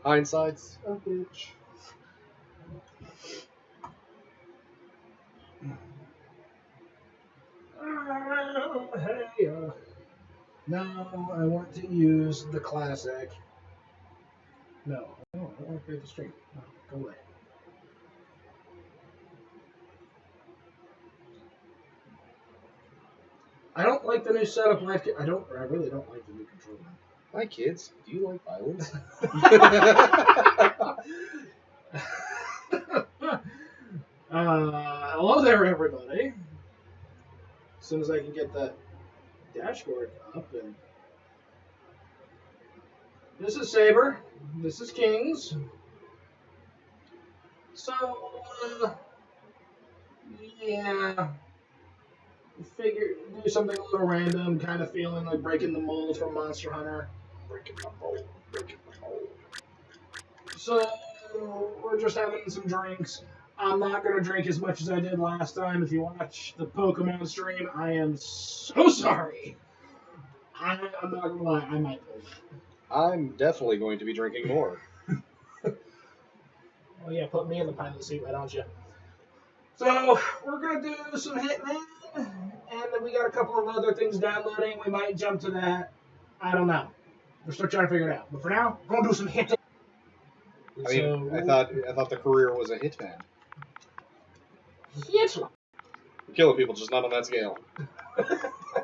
Hindsight's a bitch. Hey, no, I want to use the classic. No, I don't want to create the stream. No, go away. I don't like the new setup. I really don't like the new controller. Hi, kids. Do you like violence? Hello there, everybody. As soon as I can get the dashboard up, and this is Sabre. This is Kings. So, yeah. Figure do something a little random, kind of feeling like breaking the mold from Monster Hunter. Breaking the mold. So we're just having some drinks. I'm not gonna drink as much as I did last time. If you watch the Pokemon stream, I am so sorry. I'm not gonna lie, I might pull that. I'm definitely going to be drinking more. Well, yeah, put me in the pilot seat, why don't you? So we're gonna do some Hitman. And then we got a couple of other things downloading. We might jump to that. I don't know. We're still trying to figure it out. But for now, we're gonna do some hitting. I mean, I thought the career was a hitman. Hitman. We're killing people, just not on that scale.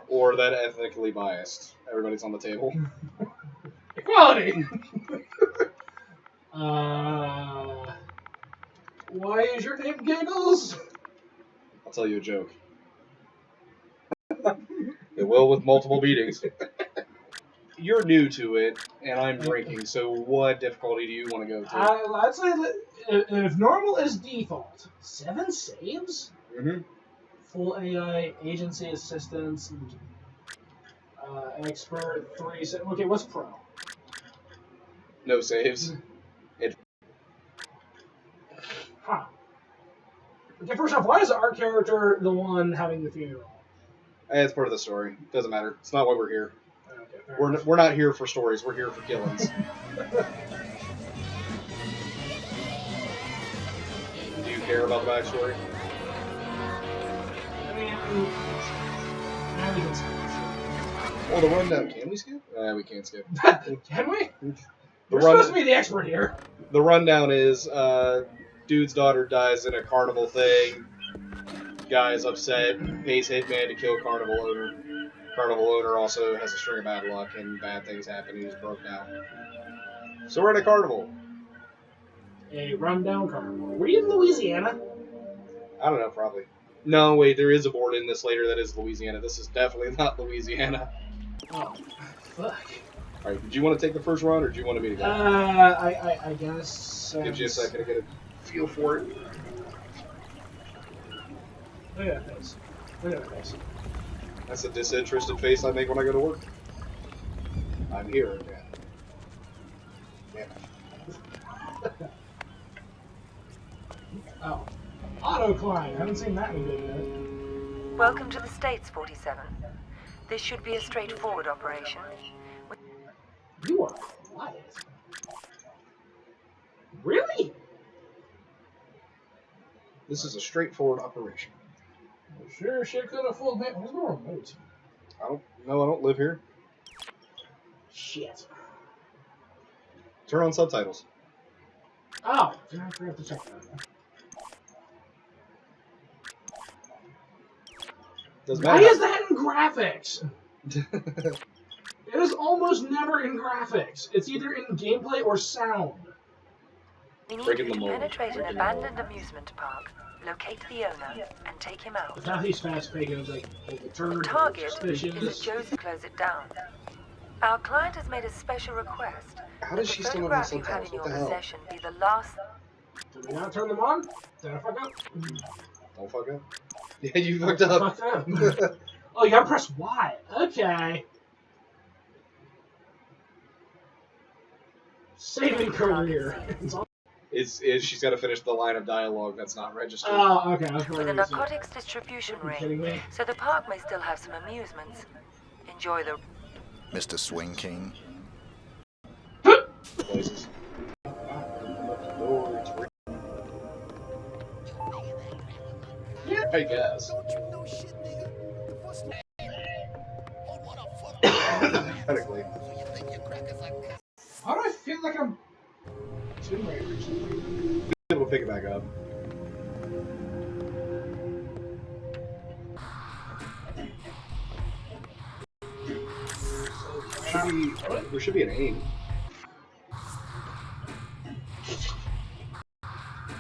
Or that ethnically biased. Everybody's on the table. Equality. Why is your name Giggles? I'll tell you a joke. It will with multiple beatings. You're new to it, and I'm drinking, so what difficulty do you want to go to? I'd say that if normal is default, 7 saves? Mm-hmm. Full AI, agency assistance, and, expert, 3 saves. Okay, what's pro? No saves. Huh. Okay, first off, why is our character the one having the funeral? It's part of the story. Doesn't matter. It's not why we're here. Okay, We're not here for stories. We're here for killings. Do you care about the backstory? I mean, we can skip. Well, the rundown. Can we skip? We can't skip. Can we? We're supposed to be the expert here. The rundown is dude's daughter dies in a carnival thing. Guy is upset, pays Hitman to kill carnival owner. Carnival owner also has a string of bad luck and bad things happen. He's broke down. So we're at a carnival. A rundown carnival. Were you in Louisiana? I don't know, probably. No, wait, there is a board in this later that is Louisiana. This is definitely not Louisiana. Oh, fuck. Alright, did you want to take the first run, or do you want me to go? I guess. Gives you a second to get a feel for it. Look at that face. Look at that face. That's a disinterested face I make when I go to work. I'm here again. Damn it. Oh. Auto climb. I haven't seen that in a good minute. Welcome to the States, 47. This should be a straightforward operation. You are quiet. Really? This is a straightforward operation. Sure shit could have fooled me. Where's my remote? I don't live here. Shit. Turn on subtitles. Oh, I forgot to check that. Doesn't Why matter. is that in graphics? It is almost never in graphics. It's either in gameplay or sound. We need Breaking you the to mold. penetrate an Breaking the abandoned amusement park, locate the owner, and take him out. But now he's fast paced. Like the turn, Target is suspicious. Joe's to close it down. Our client has made a special request. How that does she the still have photograph you have subtitles? in your What the hell? possession be the last. Did we not turn them on? Did I fuck up? Don't fuck up. Yeah, you fucked up. Fucked up. Oh, you gotta press Y. Okay. Saving career. She's got to finish the line of dialogue that's not registered. Oh, okay. I was With a wondering. narcotics distribution Are you kidding ring, me? so the park may still have some amusements. Enjoy the. Mr. Swing King. Places. I guess. Technically. Why do I feel like I'm Tomb Raider or something? Be able to pick it back up. There should be an aim.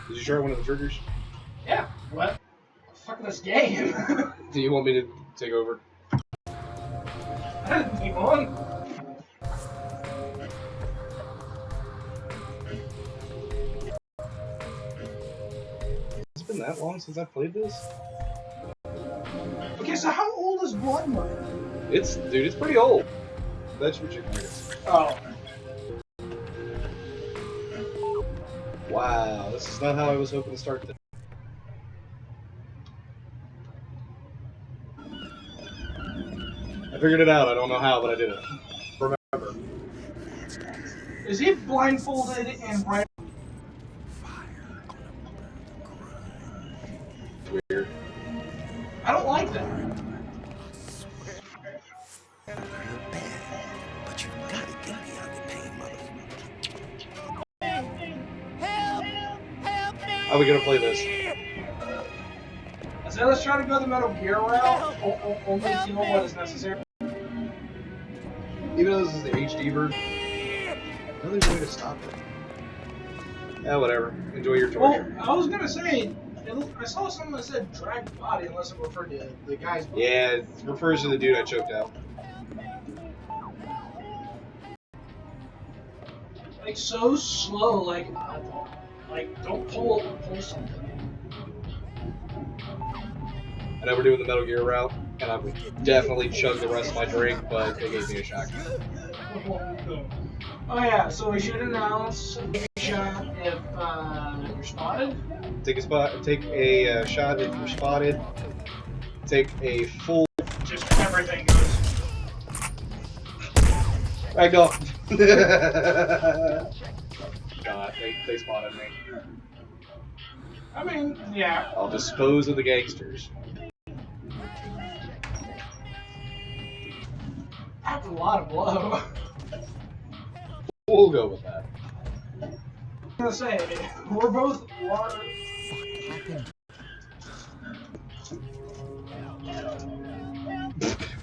Did you try one of the triggers? Yeah. What? Fuck this game. Do you want me to take over? I didn't take one. It's been that long since I played this? Okay, so how old is Blood Money? Dude, it's pretty old. That's your chicken nuggets. Oh. Wow, this is not how I was hoping to start this. I figured it out. I don't know how, but I did it. Remember. Is he blindfolded and right? Weird. I don't like that. But you gotta get me out of the pain, motherfucker. Help me! How are we gonna play this? So let's try to go the Metal Gear route. Only kill what is necessary. Even though this is the HD version, no, there's a way to stop it. Yeah, whatever. Enjoy your torture. Well, I was gonna say, I saw something that said drag body, unless it referred to the guy's body. Yeah, it refers to the dude I choked out. Like so slow, like don't pull something. I know we're doing the Metal Gear route, and I would definitely chug the rest of my drink, but they gave me a shotgun. Oh yeah, so we should announce a shot if you're spotted. Take a shot if you're spotted. Take a full. Just everything goes. Ragdoll. God, they spotted me. I mean, yeah. I'll dispose of the gangsters. That's a lot of blow. We'll go with that. I'm gonna say, we're both water.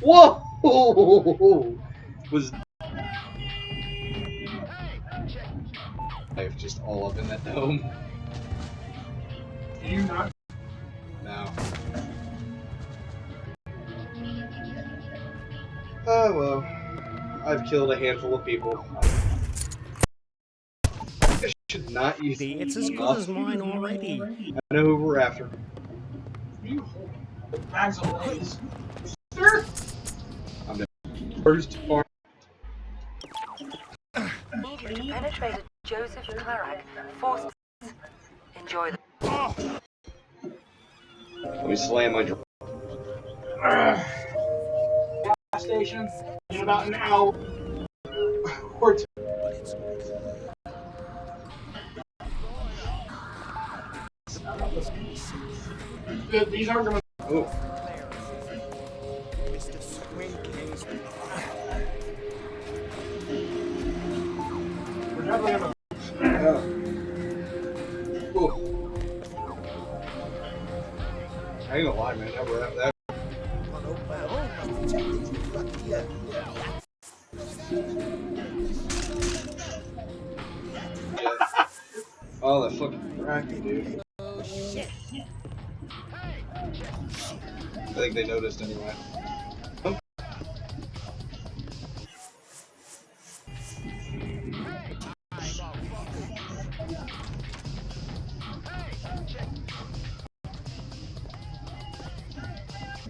Whoa! Was life just all up in that dome? You not? No. Oh well. I've killed a handful of people. I should not use It's as good as mine already. I know who we're after. You hold bags of legs. Sir? I'm the first part. Need you to penetrate a Joseph Clarak forces. Enjoy the. Let me slam my drum. Gas station in about an hour or two. These aren't gonna. Oh. Mr. Squinkins. We're definitely gonna. Cool. I ain't gonna lie, man. That Oh, that fucking cracking, dude. Oh, shit. I think they noticed anyway.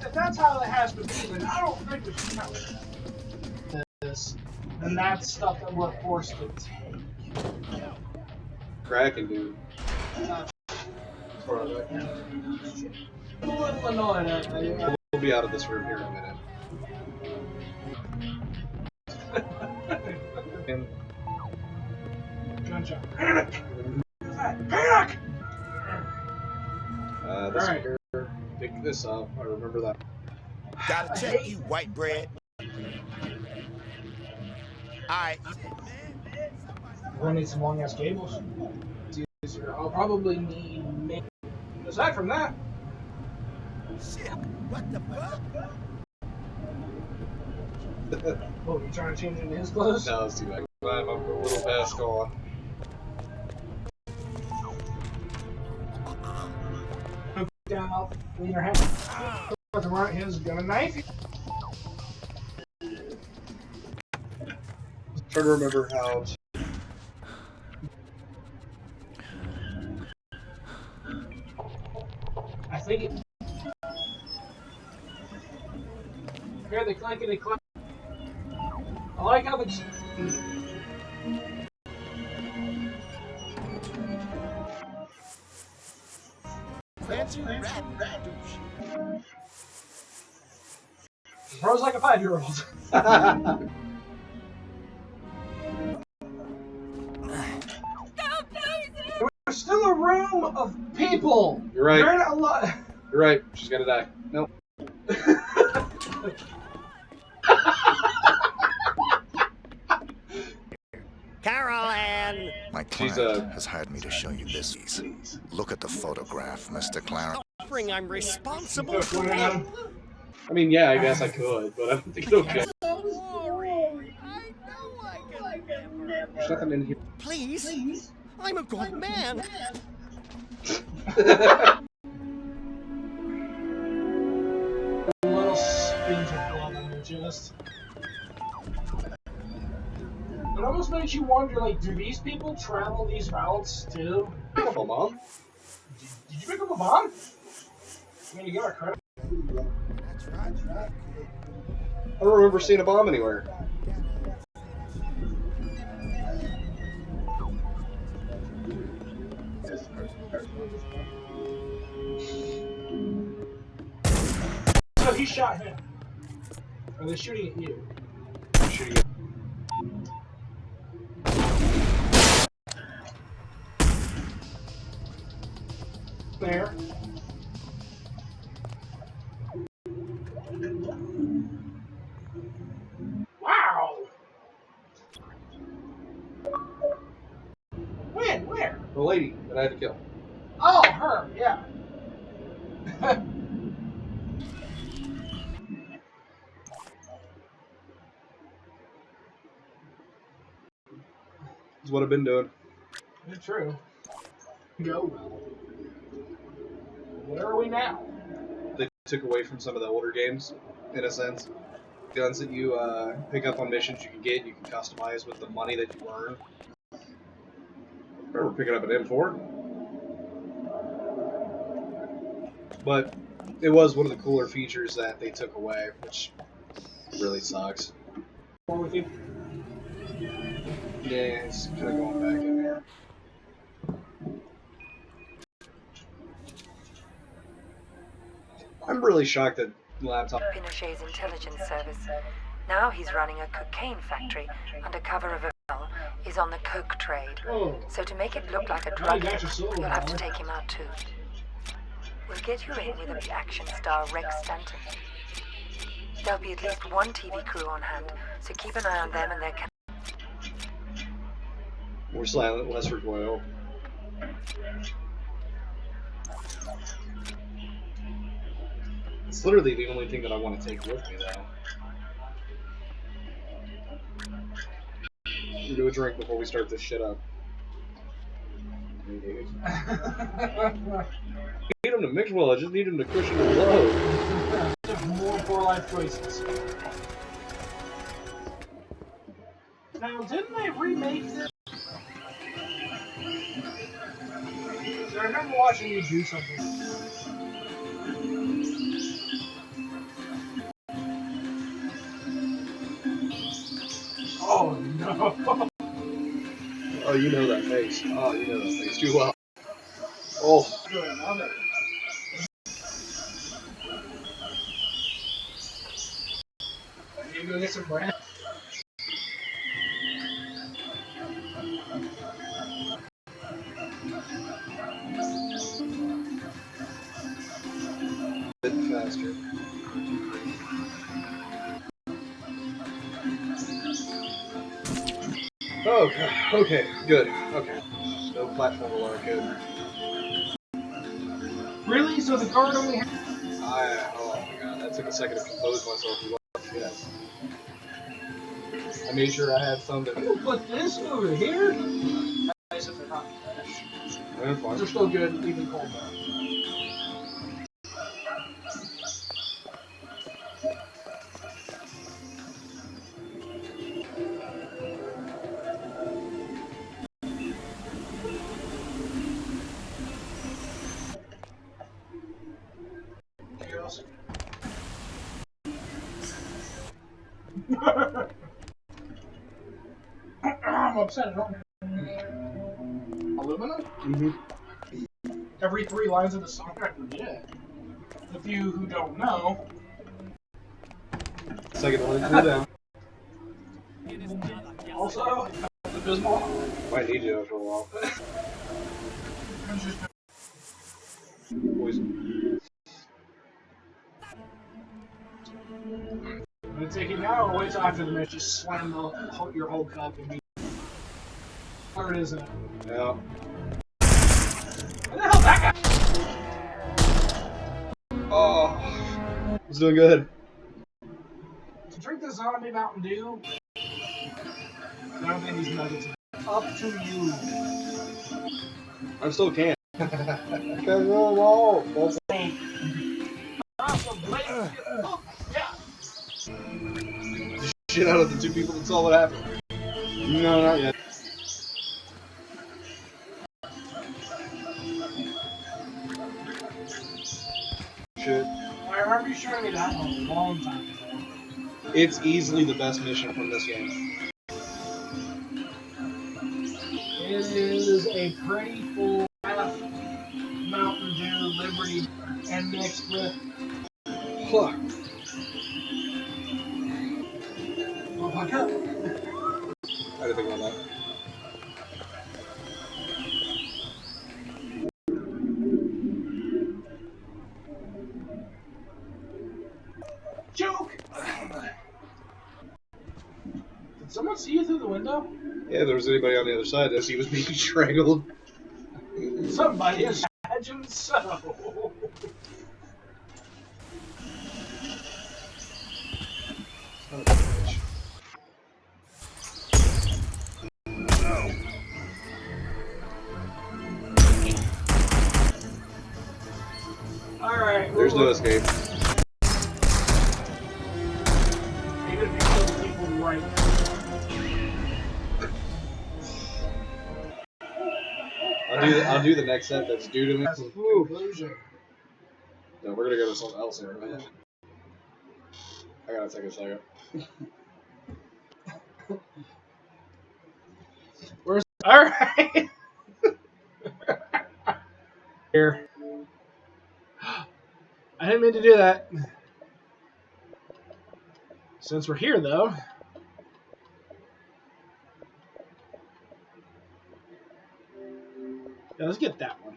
If that's how it has to be, then I don't think we should have this. And that's stuff that we're forced to take. Cracking, dude. I'm a little annoyed at that. We'll be out of this room here in a minute. Gunshot. Panic! Panic! This Alright. here. pick this up. I remember that. Gotta check you, white bread. Alright. We're gonna need some long ass cables. I'll probably need. Aside from that, Shit, what the fuck? oh, you trying to change into his clothes? No, it's too late. I'm a little past gone. Down, out, clean your hand. Left and right, he's gonna knife you. Trying to remember how. I think it. Here they clinkety clank. I like how the. Fancy rap douche. Bro's like a 5-year-old. There's still a room of people. You're right. They're not a lot. You're right. She's gonna die. Nope. Caroline! My She's client has hired me to show you this. Look at the photograph, Mr. Clarence. Offering I'm responsible for Point it at him. I mean, yeah, I guess I could, but I don't think it'll get. Sorry. I know I can never. There's nothing in here. Please? I'm a good man. A little spinge of blood on your chest. It almost makes you wonder, like, do these people travel these routes too? Pick up a mom. Did you pick up a bomb? I mean, you give her credit. That's right. I don't remember seeing a bomb anywhere. So he shot him. Or they're shooting at you. Shooting at- There. Wow! When? Where? The lady that I had to kill. Oh, her, yeah. Is what I've been doing. It's true. Go. Where are we now? They took away from some of the older games, in a sense. Guns that you pick up on missions you can customize with the money that you earn. I remember picking up an M4. But it was one of the cooler features that they took away, which really sucks. Or with you? Yeah, it's kind of going back in there. I'm really shocked that laptop. Pinochet's intelligence service. Now he's running a cocaine factory under cover of a girl is on the coke trade. Oh. So to make it look like a Oh, drug you got hit, your silver you'll have to dollar. take him out too. We'll get you in with the action star Rex Stanton. There'll be at least one TV crew on hand, so keep an eye on them and their More silent, less recoil. It's literally the only thing that I want to take with me, though. We'll do a drink before we start this shit up. Hey, dude. I need him to mix well, I just need him to cushion the blow. There's more poor life choices. Now, didn't they remake this? I remember watching you do something. Oh no! Oh, you know that face. Oh, you know that face too well. Oh. Good, I love it. You go get some bread. bastard. Okay, okay, good. Okay. No platform alarm code. Really? So the card only has... Oh my god, that took a second to compose myself. Yes. I made sure I had something. We'll put this over here. Nice if they're not fresh. They're fine. They're still good, even cold though. I'm upset. I don't aluminum? Mm-hmm. Every 3 lines of the song I forget. The few who don't know. Second one, cool down. Also, abysmal. Might need you for a while. Poison. I'm gonna take it now or wait till after the match. Just slam your whole cup and be. Where it is it? Yeah. What the hell that guy? Oh. It's doing good. To drink the zombie Mountain Dew. I don't think these nuggets are up to you. I'm still can. Whoa. That's shit out of the 2 people that saw what happened. No, not yet. Shit. I remember you showing me that one a long time ago. It's easily the best mission from this game. It is a pretty full half Mountain Dew, Liberty, and mixed with. Fuck. Oh my god. I didn't think about that. Joke! Did someone see you through the window? Yeah, there was anybody on the other side as he was being strangled. Somebody imagine so. Son of a bitch. Alright. There's no escape. Even if you kill the people right now. I'll do the next set that's due to me. That's a conclusion. No, we're gonna go to something else here in a minute. I gotta take a second. Where's alright? Here. I didn't mean to do that. Since we're here though. Yeah, let's get that one.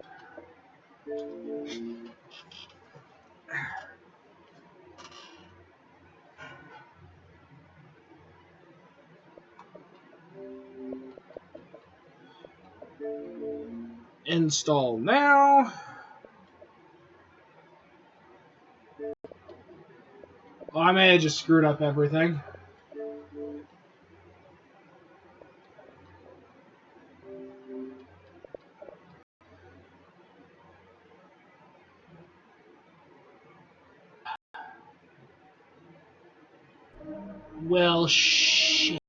Install now. Oh, I may have just screwed up everything. Well, shit.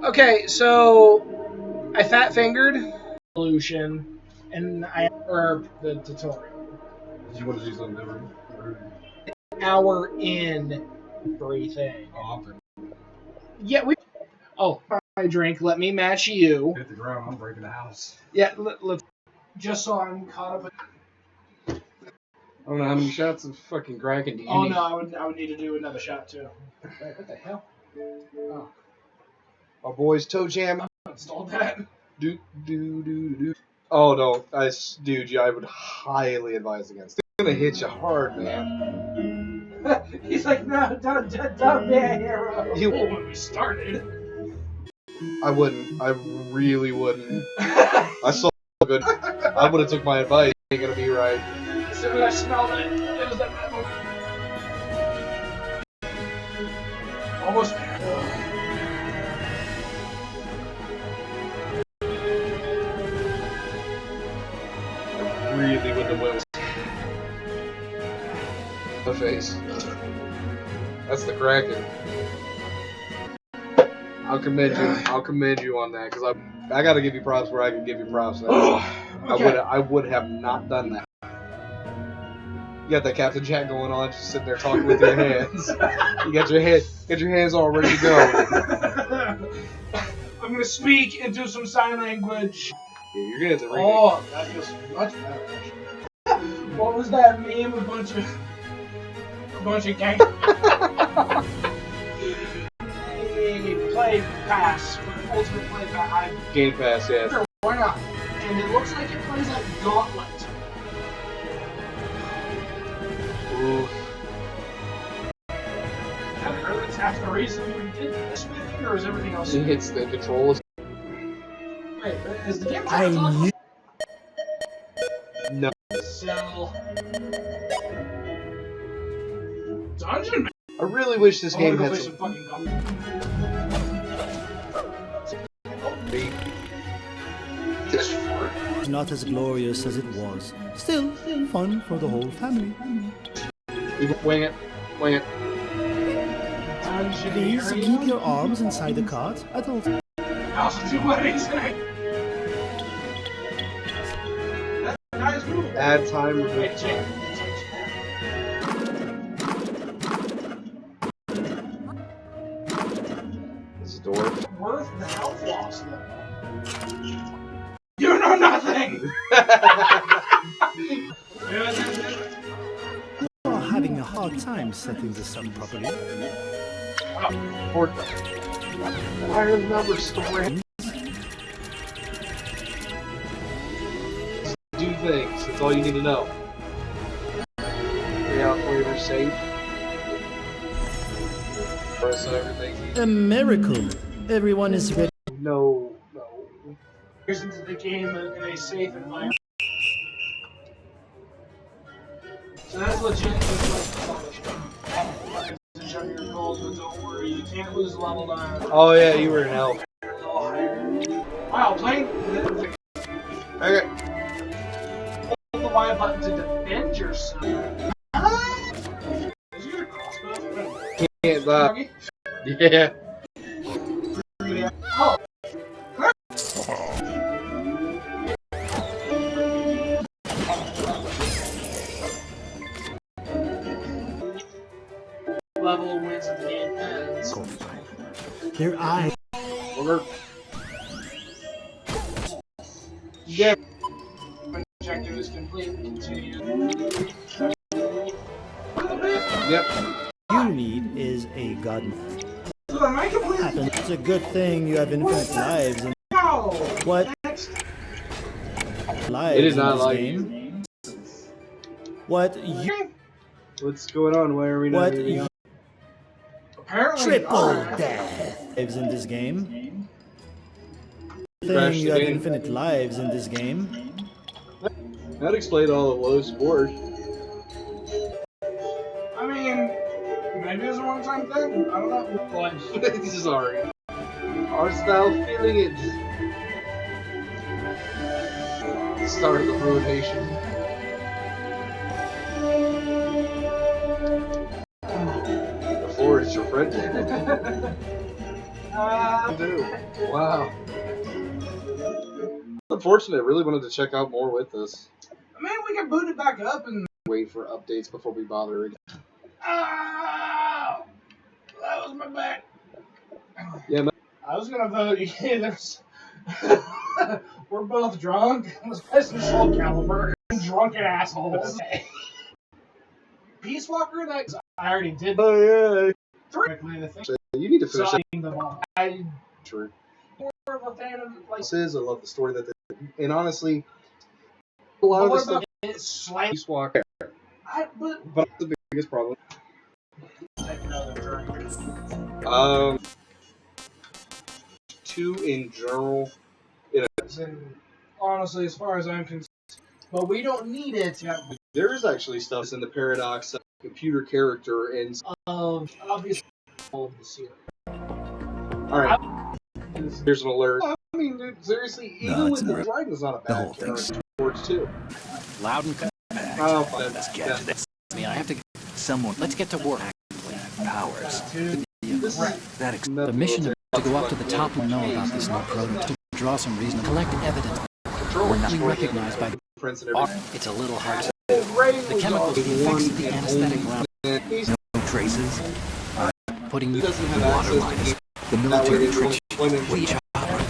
Okay, so I fat fingered solution, and or the tutorial. You want to do something different? Hour in everything. Often. Yeah, we. Oh, my drink. Let me match you. Hit the ground. I'm breaking the house. Yeah, let's. Just so I'm caught up. I don't know how many shots of fucking Kraken do you Oh need? no, I would need to do another shot too. Wait, what the hell? Oh. Our boys Toe Jam Installed that. Oh no, dude, yeah, I would highly advise against it. It's gonna hit you hard, man. He's like, no, don't be a hero. When we started. I wouldn't. I really wouldn't. I saw good. I would have took my advice. Ain't gonna be right. As soon as I smelled it, it was that moment. Almost there. Really with the wheels. The face. That's the Kraken. I'll commend you on that, because I gotta give you props where I can give you props. Okay. I would have not done that. You got that Captain Jack going on, just sitting there talking with your hands. You got your hands all ready to go. I'm gonna speak and do some sign language. Yeah, you're gonna have to read Oh, that feels much better. What was that meme? A bunch of gang. Play pass for ultimate play pass. Game Pass, yeah. Sure, why not? And it looks like it plays like Gauntlet. Oof. Have you heard that's half the reason we did this movie, or is everything else? It's the controls. Wait, is the game on? No. So, Dungeon Man. I really wish this game had some some. fucking Gauntlet. Not as glorious as it was. Still, fun for the whole family. Wing it. Please keep your arms inside the cart at all times. I also do weddings tonight. That's a nice move. Add time. Wait, check. This is door. Worth the health loss, though. You know nothing! You are having a hard time setting this up properly. Iron number story. Do things. That's all you need to know. Stay out flavor safe. Press everything. A miracle. Everyone is ready. No. Into the game in a safe environment. So that's legit. Your goals, but don't worry, you can't lose level 9. Oh yeah, you were an elf. Wow, playing. Okay. Hold the Y button to defend yourself. Is you a crossbow? Can't stop. Yeah. Oh. Level wins at the game ends. Their eyes. Over. Yeah. Objective is complete. Continue. Yep. You need is a god. So am I complete? It's a good thing you have infinite lives and No! what lives It is in not this like game. What you What's going on? Why are we not? what you Apparently, triple death lives in this game. Crash Thing the you have game. infinite lives in this game. That explained all of low sport. I mean, maybe it's a one-time thing. I don't know. Sorry. Our style feeling it. Start of the ruination. The floor is your friend. Wow. Unfortunate. I really wanted to check out more with this. I mean, we can boot it back up and. Wait for updates before we bother again. Oh! That was my back. Yeah, man. I was gonna vote either. We're both drunk. Let's play some Soul Calibur. Drunken assholes. Peace Walker, that I already did. Oh yeah. Directly the thing. You need to finish So I need them all. I True. of a fan of like. I love the story that they did. And honestly, a lot of the stuff it's slang? Walk. But the biggest problem. Take another drink. 2 in general. And honestly, as far as I'm concerned, but we don't need it. There is actually stuff in the paradox of computer character and Obviously all of the series. All right. Here's an alert. I mean, dude, seriously, even with the dragon is not a bad character. Towards 2. Loud and compact. Oh, fine. Let's get to this. I have to get someone. Let's get to work. Powers. The mission to go up to the top and know about this new program, to draw some reason, collect evidence. We're not recognized by prints and everything. it's a little hard to the chemicals, the effects of the anesthetic round. No traces. Putting you water lines. The military tricks. We chopper.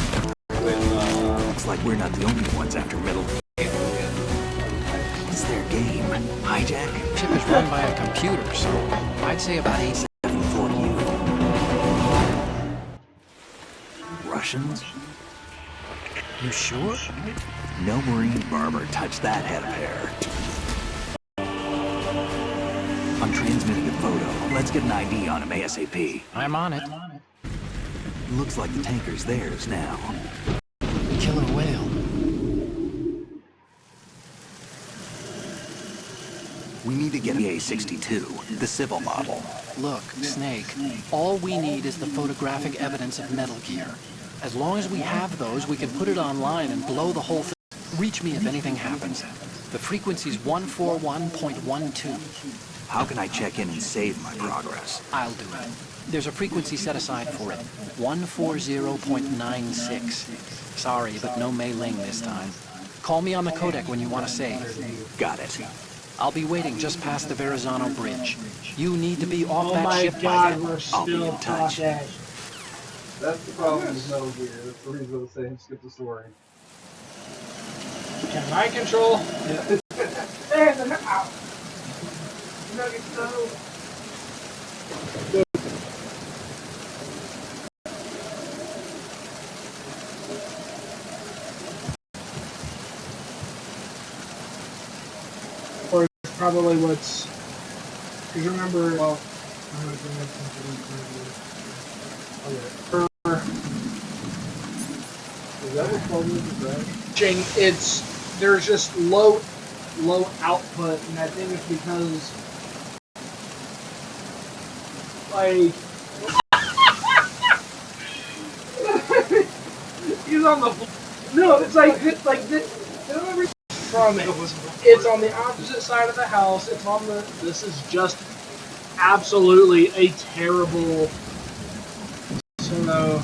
Looks like we're not the only ones after middle. It's their game. Hijack. Ship is run by a computer, so I'd say about 8-7 for you. Russians? You sure? No Marine barber touched that head of hair. I'm transmitting a photo. Let's get an ID on him ASAP. I'm on it. Looks like the tanker's theirs now. Killer whale. We need to get an A62, the civil model. Look, Snake, all we need is the photographic evidence of Metal Gear. As long as we have those, we can put it online and blow the whole thing. Reach me if anything happens. The frequency's 141.12. How can I check in and save my progress? I'll do it. There's a frequency set aside for it. 140.96. Sorry, but no Mei Ling this time. Call me on the codec when you want to save. Got it. I'll be waiting just past the Verrazano Bridge. You need to be off that ship by then. I'll be in touch. That's the problem with Metal Gear. That's the reason I was saying skip the story. Can I control? Yeah. There's an out. Nugget stove. Or it's probably what's. Because remember, well, Is that what problem is, right? it's there's just low output, and I think it's because like he's on the no, it's like this from it. It's on the opposite side of the house. It's on the. This is just absolutely a terrible. So.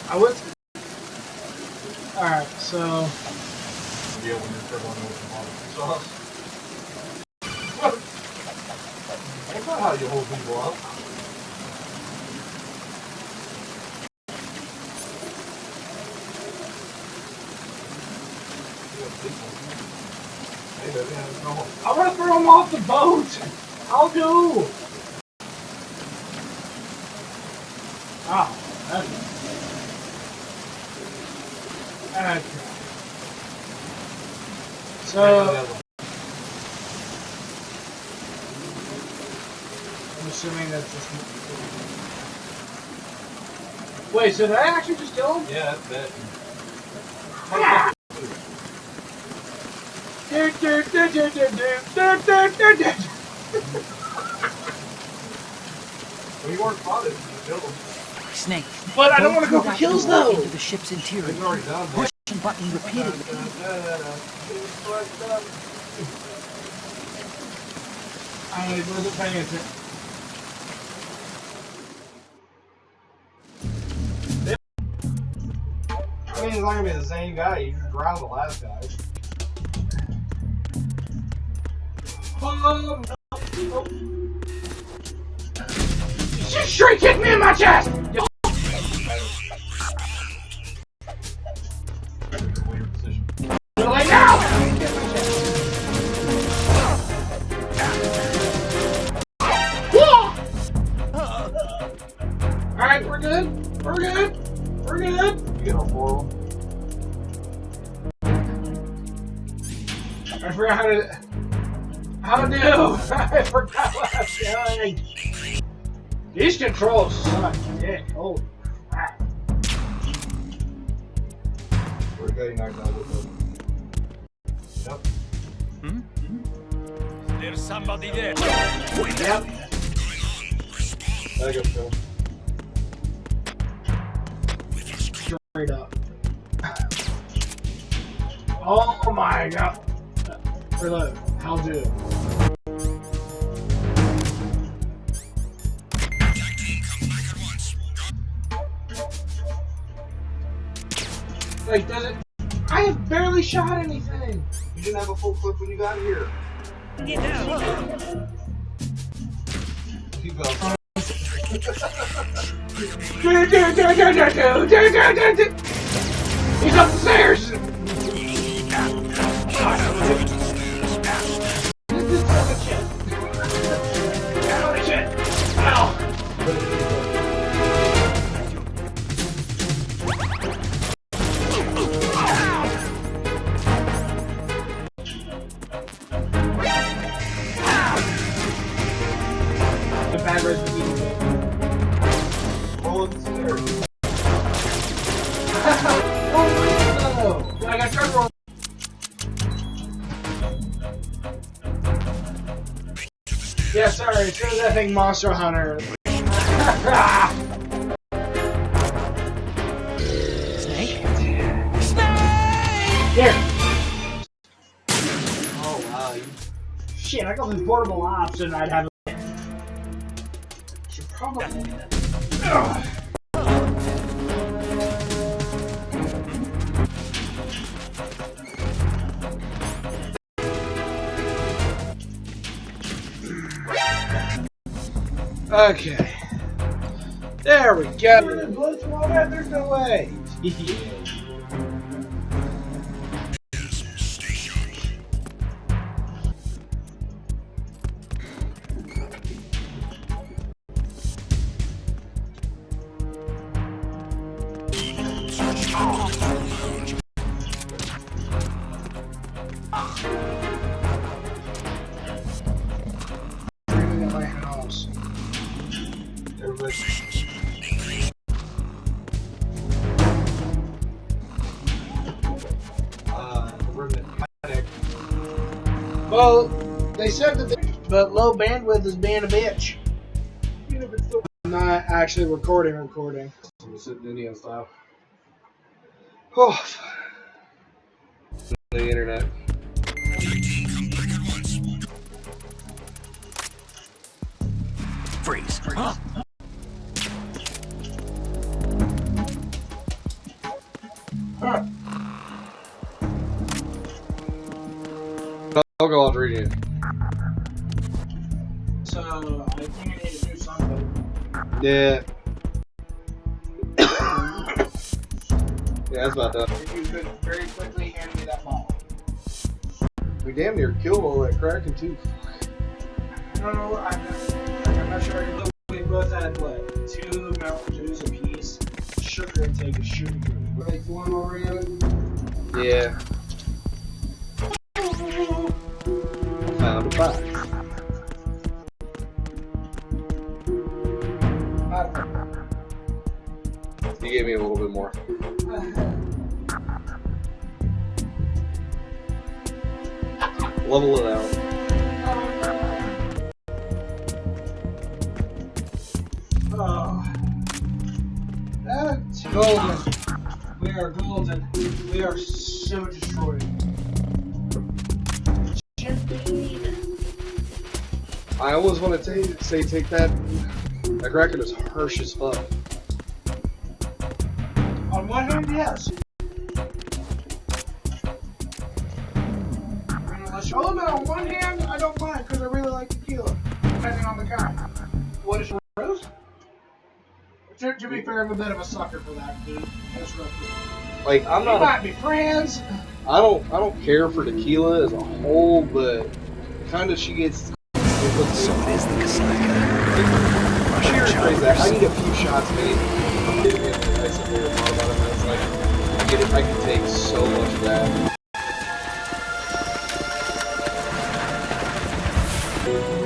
I would. Alright, so. Yeah, when you're dribbling over the barbecue sauce. That's not how you hold people up. I want to throw him off the boat! I'll go! Ah, that's. Okay. So, I'm assuming that's just. Wait, so did I actually just kill him? Yeah, that's it. Yeah. Well, you weren't spotted. You killed him. Snake. But I don't want to go for kills though. Into the ship's interior. He's already done. Push the button repeatedly. I wasn't paying attention. I mean, he's not gonna be the same guy. You just drowned the last guy. Just straight kicked me in my chest! Alright, we're good. We're good. We're good. You get all 4 of them? I forgot how to do. I forgot what I was doing. These controls suck dick. Holy crap. We're getting knocked out with them. Yep. There's somebody there. Yep. There you go, Phil. Straight up. Oh my god. Reload. How do? Like, does it? I have barely shot anything. You didn't have a full clip when you got here. Get down. Keep going. He's up the stairs. The bad recipe. Roll up the stairs. Oh no! I got turned wrong. Yeah, sorry. As soon as I think Monster Hunter. Snake? Here. Oh, wow. Shit, I got this portable ops and I'd have. Should probably. Ugh. Okay. There we go. Blow through all that? There's no way. My house. Well, they said that, but low bandwidth is being a bitch. I'm not actually recording. I'm sitting Indian style. Oh. The internet. Freeze. Huh? Huh. I'll go on reading it. So, I think I need to do something. Yeah. Yeah, that's about done. If you could very quickly hand me that ball. We damn near killed all that Kraken too. No, I'm not sure. We both had, what, 2 Mountain Dews apiece. Sugar intake is shooting through. Were they form already? Yeah. Found a box. You gave me a little bit more. Level it out. Oh. That's golden. We are golden. We are so destroyed. I always want to say take that. That Kraken is harsh as fuck. On one hand, yes. Oh no, on one hand, I don't mind because I really like tequila, depending on the guy. What is Rose? To be fair, I'm a bit of a sucker for that, dude. That's rough. Like I'm We not. might be friends. I don't care for tequila as a whole, but kind of she gets. So it is the Kasaka. Sheer phrase that. I need a few shots made. I sit there and thought about it, and it's like, I can take so much of that.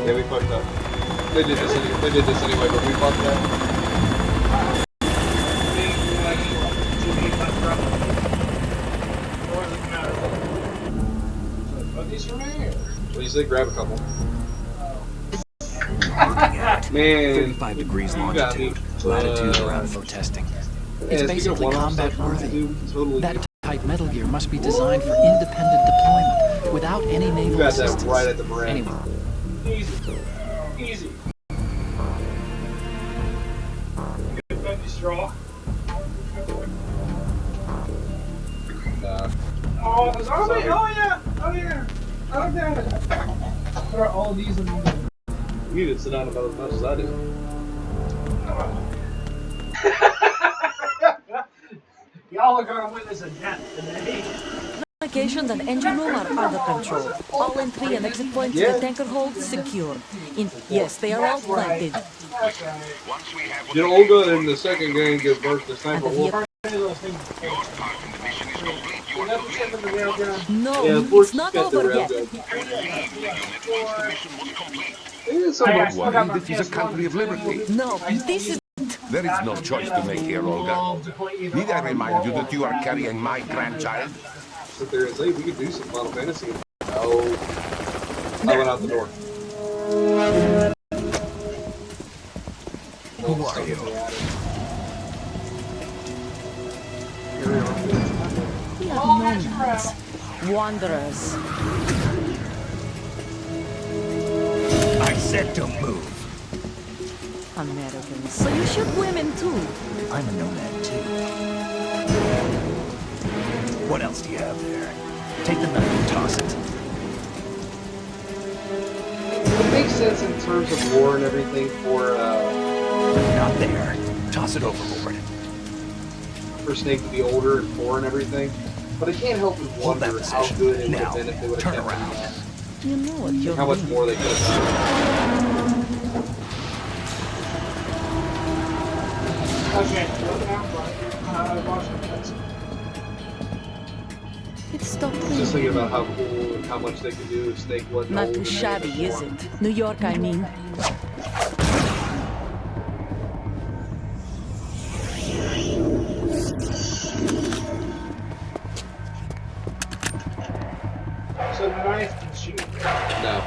Yeah, we fucked up. They did this anyway, but we fucked up. These from here. What do you say? Grab a couple. Man, 35 degrees longitude, latitude around for testing. It's basically combat worthy. That type Metal Gear must be designed for independent deployment without any naval you got assistance. that right at the brain. Anyway. Easy. Good bendy straw. Oh, the zombie! Oh yeah! Oh yeah! Oh yeah! Throw all these in the. You didn't sit down about as much as I did. Y'all are gonna witness a death today. Locations and engine room are under control. All entry and exit points in the tanker hold secure. Yes, they are all planted. Did Olga in the second game give birth to Sniper And the Wolf? No, Yeah, of course it's not you got the over yet. Somewhat. This is a country of liberty. No, this is... There is no choice to make here, Olga. Need I remind you that you are carrying my grandchild? Sit there and say, we could do some Final Fantasy. No. I went out the door. Who are you? We are nomads. Wanderers. I said to move. Americans. So you shoot women too. I'm a nomad too. What else do you have there? Take the knife and toss it. It makes sense in terms of lore and everything for Not there. Toss it overboard. Snake to be older and poor and everything, but I can't help but Hold that wonder how position. good it would Now, have been if they would turn have kept around. it. You know what you're How much more they could have done. Okay. It's stopped I was just thinking about how cool and how much they could do if Snake wasn't Not old too and shabby, everything is for him. it? New York, I mean. So the knife can shoot. No.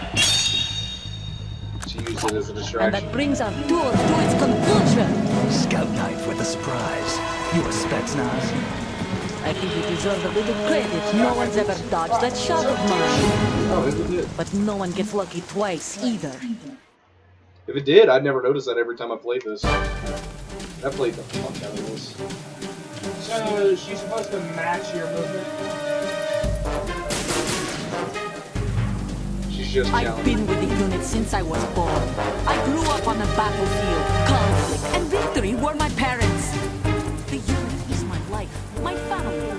She used it as a And distraction. that brings our tour to its conclusion. Scout knife with a surprise. You a Spetsnaz? I think you deserve a little credit. No one's ever dodged that shot of mine. Oh, if it did. But no one gets lucky twice, either. If it did, I'd never notice that every time I played this. I played the fuck out of this. So she's supposed to match your movement. She's just I've challenging. been with the unit since I was born. I grew up on the battlefield. Conflict and victory were my parents. The unit is my life, my family.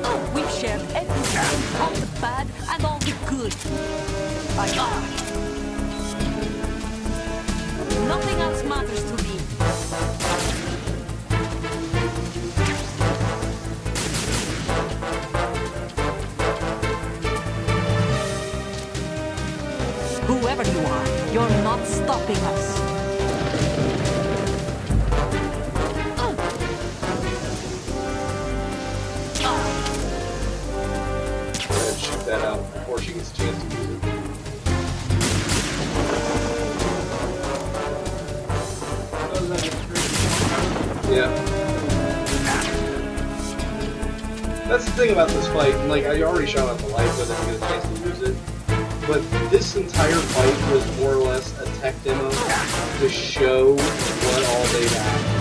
Oh, we've shared everything, all the bad and all the good. Nothing else matters to me. Whoever you are, you're not stopping us. Go ahead and shoot that out before she gets a chance to use it. Yeah. That's the thing about this fight. Like, I already shot out the light, but I didn't get a chance to use it. But this entire fight was more or less a tech demo to show what all they had.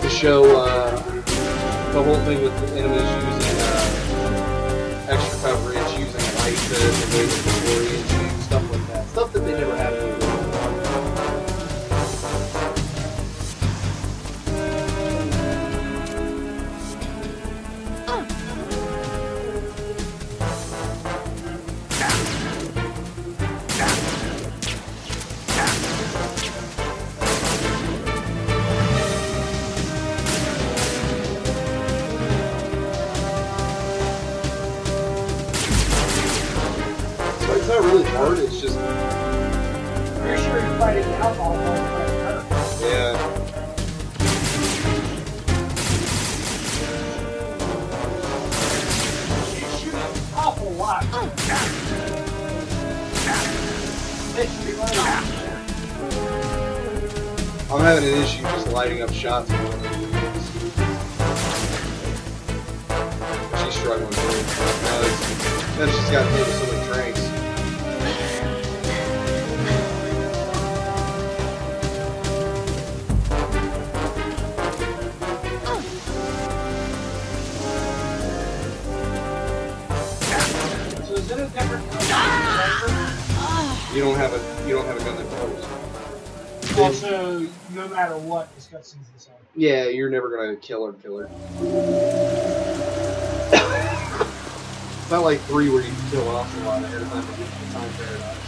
To show the whole thing with the enemies using extra coverage, using light to evade the story and shoot stuff like that. Stuff that they never had before. It's not really hard, it's just... Pretty sure you're fighting the alcohol. Yeah. You shoot an awful lot. I'm having an issue just lighting up shots. She's struggling too. Then she's got hit with so many drinks. So is it a different You don't have a gun that throws. Also, no matter what, this cutscene's the same. Yeah, you're never gonna kill her. It's not like 3 where you can kill off a lot ahead of time to get to the time paradise.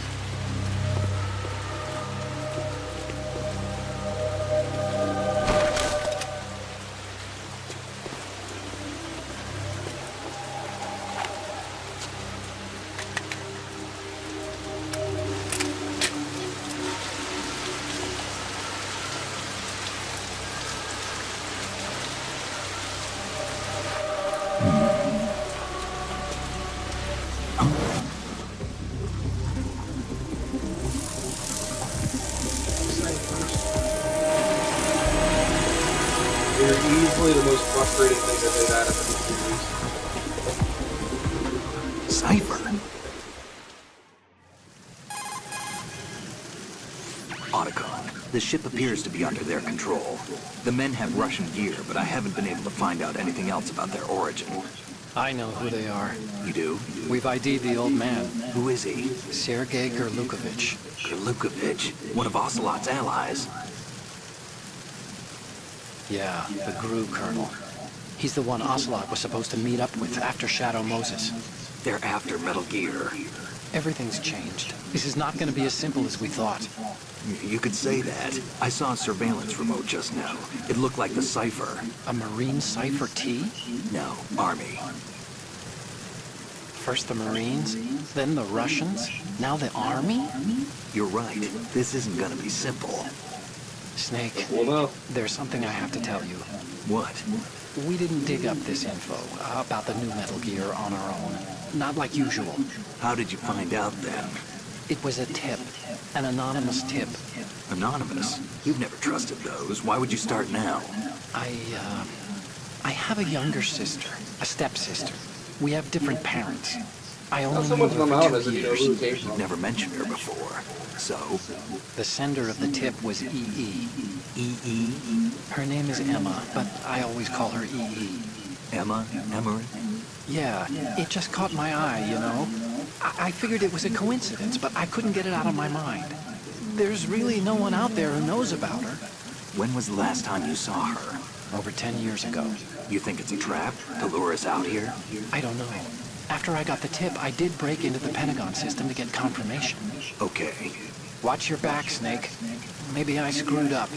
They're easily the most frustrating thing that they've added in the series. Cypher. Otacon, the ship appears to be under their control. The men have Russian gear, but I haven't been able to find out anything else about their origin. I know who they are. You do? We've ID'd the old man. Who is he? Sergei Gerlukovich. Gerlukovich, one of Ocelot's allies. Yeah, the GRU colonel. He's the one Ocelot was supposed to meet up with after Shadow Moses. They're after Metal Gear. Everything's changed. This is not going to be as simple as we thought. You could say that. I saw a surveillance remote just now. It looked like the Cypher. A Marine Cypher T? No, Army. First the Marines, then the Russians, now the Army? You're right. This isn't gonna be simple. Snake, Well, no. there's something I have to tell you. What? We didn't dig up this info about the new Metal Gear on our own. Not like usual. How did you find out then? It was a tip. An anonymous tip. Anonymous? You've never trusted those. Why would you start now? I have a younger sister, a stepsister. We have different parents. I Not only so knew much her for anonymous 2 as you know who years. it came from. Never mentioned her before. So? The sender of the tip was EE. E.E.? Her name is Emma, but I always call her EE. Emma? Emery? Yeah, it just caught my eye, you know? I figured it was a coincidence, but I couldn't get it out of my mind. There's really no one out there who knows about her. When was the last time you saw her? Over 10 years ago. You think it's a trap to lure us out here? I don't know. After I got the tip, I did break into the Pentagon system to get confirmation. Okay. Watch your back, Snake. Maybe I screwed up.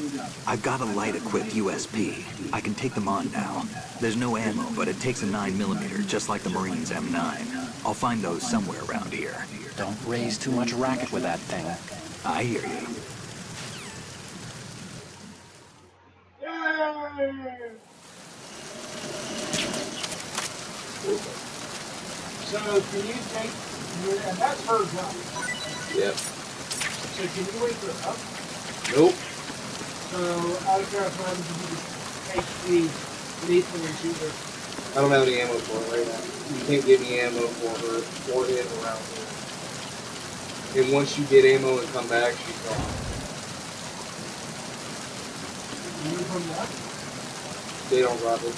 I've got a light-equipped USP. I can take them on now. There's no ammo, but it takes a 9mm, just like the Marines' M9. I'll find those somewhere around here. Don't raise too much racket with that thing. I hear you. So can you take your, and that's her gun. Yep. So can you wake her up? Nope. So out of curiosity, you just take the lethal and shoot her. I don't have any ammo for it right now. You can't get any ammo for her or it around here. And once you get ammo and come back, she's gone. You need from that? They don't drop it.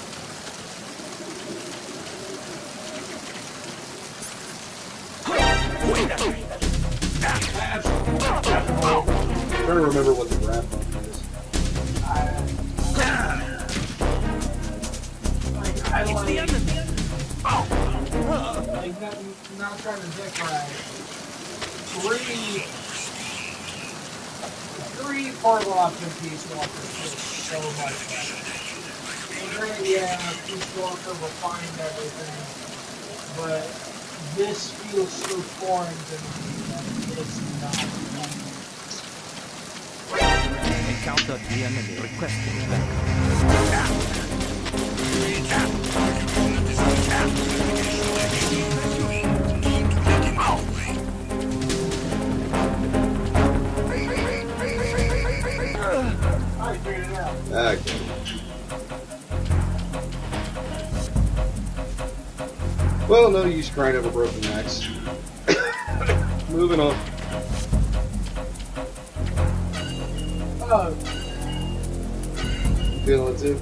I'm trying to remember what the grab button is. Like, not trying to dick ride. Three portable option piece walkers is so much better. And granted, yeah, Peace Walker refined everything, but this feels so foreign to me that it's not. Encountered the enemy requesting backup. I figured it out. Okay. Well, no use crying over broken necks. Moving on. Oh. Feeling it too?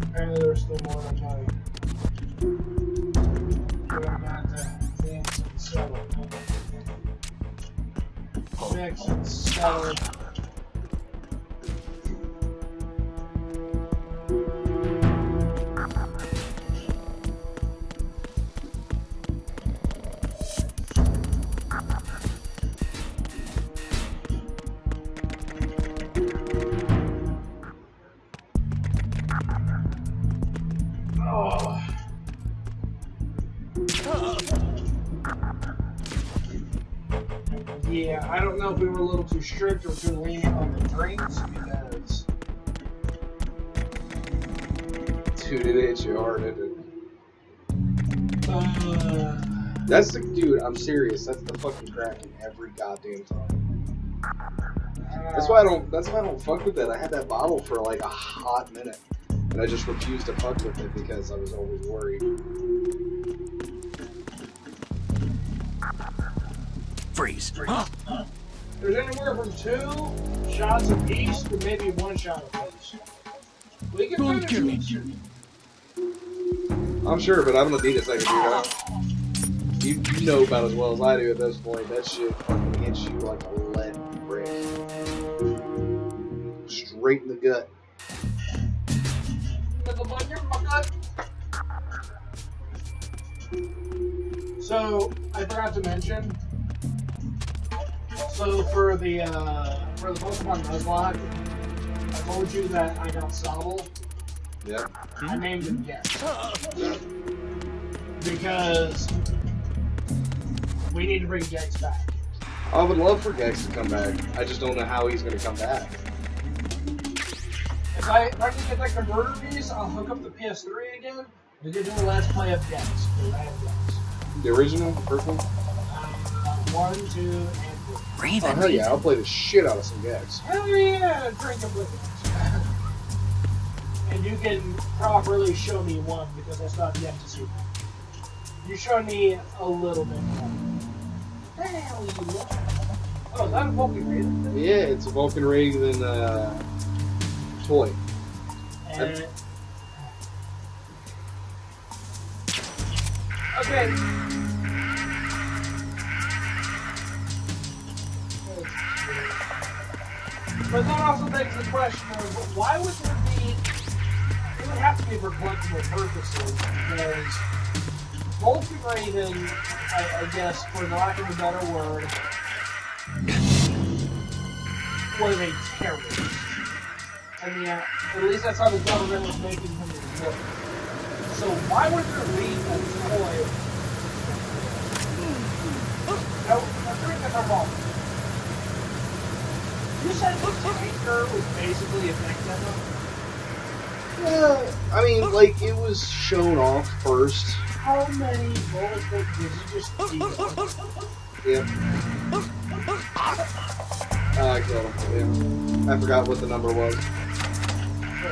Apparently there's still more than money. We're not to mix and sell it. Mix and sell it. Yeah, I don't know if we were a little too strict or too lenient on the drinks because. Dude, it hits you hard, didn't it? That's the dude. I'm serious. That's the fucking crack in every goddamn time. That's why I don't. That's why I don't fuck with that. I had that bottle for like a hot minute, and I just refused to fuck with it because I was always worried. Freeze. There's anywhere from 2 shots of each to maybe 1 shot of each. We can finish it. I'm sure, but I'm gonna need a second, dude. You know about as well as I do at this point. That shit fucking hits you like a lead brick. Straight in the gut. So, I forgot to mention. So for the Pokemon Nuzlocke, I told you that I got Sabre. Yeah. I named him Gex. Because we need to bring Gex back. I would love for Gex to come back. I just don't know how he's gonna come back. If I can get that converter piece, I'll hook up the PS3 again. We can do a Let's Play of Gex. I have Gex. The original, the first one? 1, 2, and 3. Oh, hell yeah, I'll play the shit out of some Gex. Hell yeah, drink them with it. And you can properly show me one because that's not yet to see. You showed me a little bit more. Hell yeah. Oh, is that a Vulcan ring? Yeah, it's a Vulcan ring than toy. And okay. But that also begs the question of why would there be? It would have to be for collectible purposes because Vulcan Raven, I guess, for lack of a better word, was a terrorist. I mean, at least that's how the government was making him look. So why would there be a toy? No, correct me if I'm wrong. You said the tanker was basically a tech demo? Yeah, I mean, like, it was shown off first. How many bullets did you just steal? Yep. I killed him, yeah. I forgot what the number was. Yeah,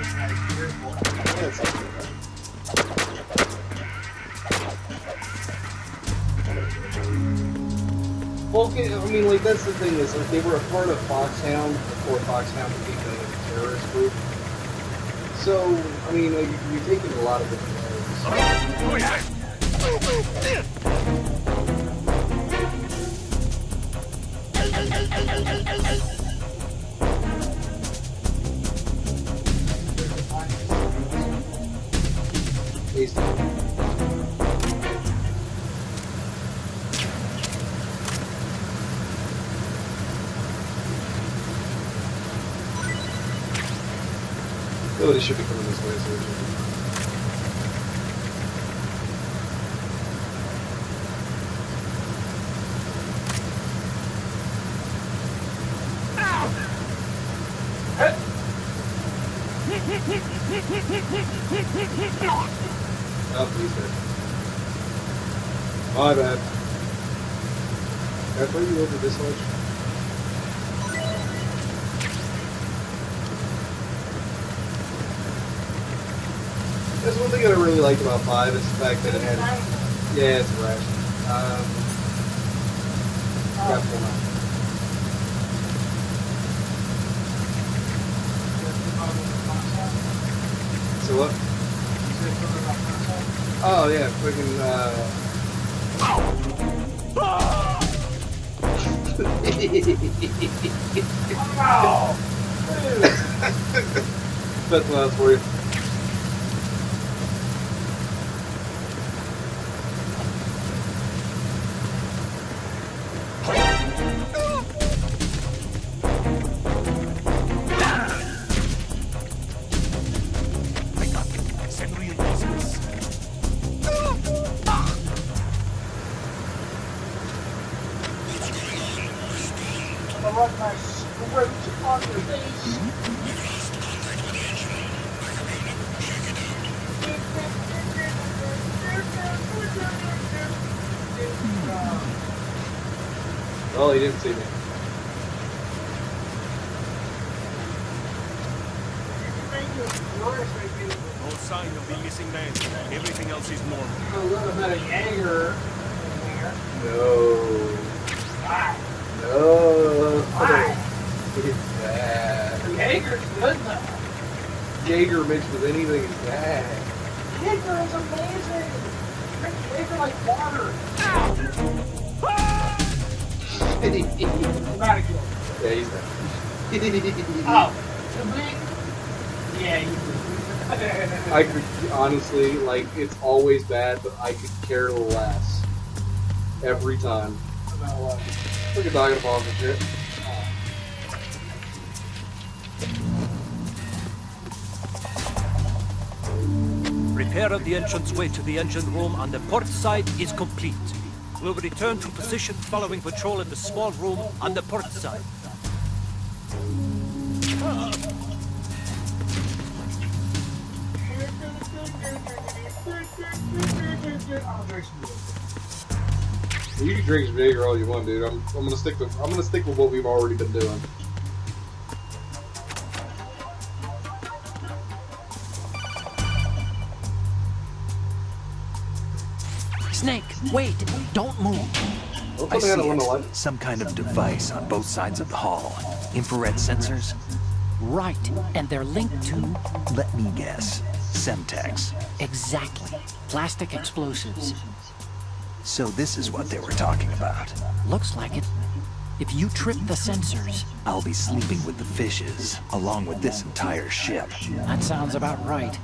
it's something like that. Vulcan, I mean, like, that's the thing is, like, they were a part of Foxhound before Foxhound became a terrorist group. So, I mean, like, you're taking a lot of different ways. Tasty. Somebody should be coming this way, so oh, please, man. My bad. Can I throw you over this ledge? That's one thing that I really liked about 5 is the fact that it had... Yeah, it's right. Got full mount. So what? Oh yeah, freaking Wow! That's what I was for you. Oh, he didn't see me. No sign of the missing man. Everything else is normal. A little bit of Jaeger in here. No. Why? No. Why? It's bad. Jaeger's good though. Jaeger mixed with anything is bad. Jaeger is amazing. Drink Jaeger like water. Gotta kill him. Yeah, he's bad. Oh, the big? Yeah, he's big. I could honestly, like, it's always bad, but I could care less. Every time. About what? Look at Dog Bomb and shit. Repair of the entranceway to the engine room on the port side is complete. We'll return to position following patrol in the small room on the port side. You can drink Jaeger all you want, dude. I'm gonna stick with what we've already been doing. Snake, wait! Don't move! I see it. Some kind of device on both sides of the hall. Infrared sensors? Right, and they're linked to... Let me guess. Semtex. Exactly. Plastic explosives. So this is what they were talking about. Looks like it. If you trip the sensors... I'll be sleeping with the fishes, along with this entire ship. That sounds about right.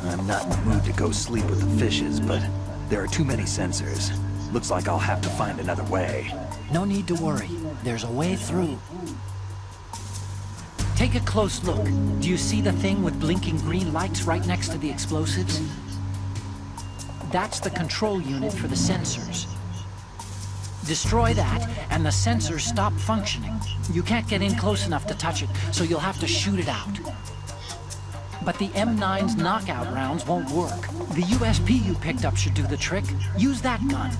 I'm not in the mood to go sleep with the fishes, but there are too many sensors. Looks like I'll have to find another way. No need to worry. There's a way through. Take a close look. Do you see the thing with blinking green lights right next to the explosives? That's the control unit for the sensors. Destroy that, and the sensors stop functioning. You can't get in close enough to touch it, so you'll have to shoot it out. But the M9's knockout rounds won't work. The USP you picked up should do the trick. Use that gun.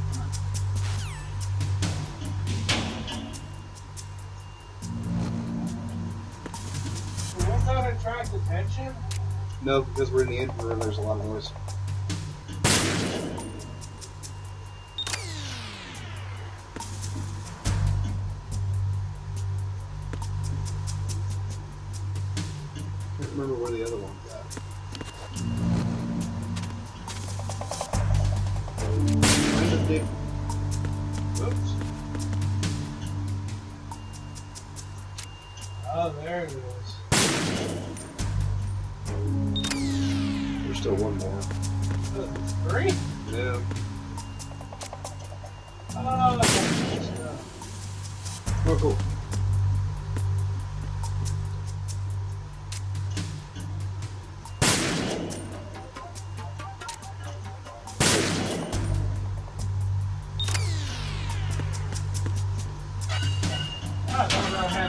Won't that attract attention? No, because we're in the engine room, there's a lot of noise. I can't remember where the other one got. Oops. Oh, there it is. There's still one more. 3? Yeah. Oh, cool.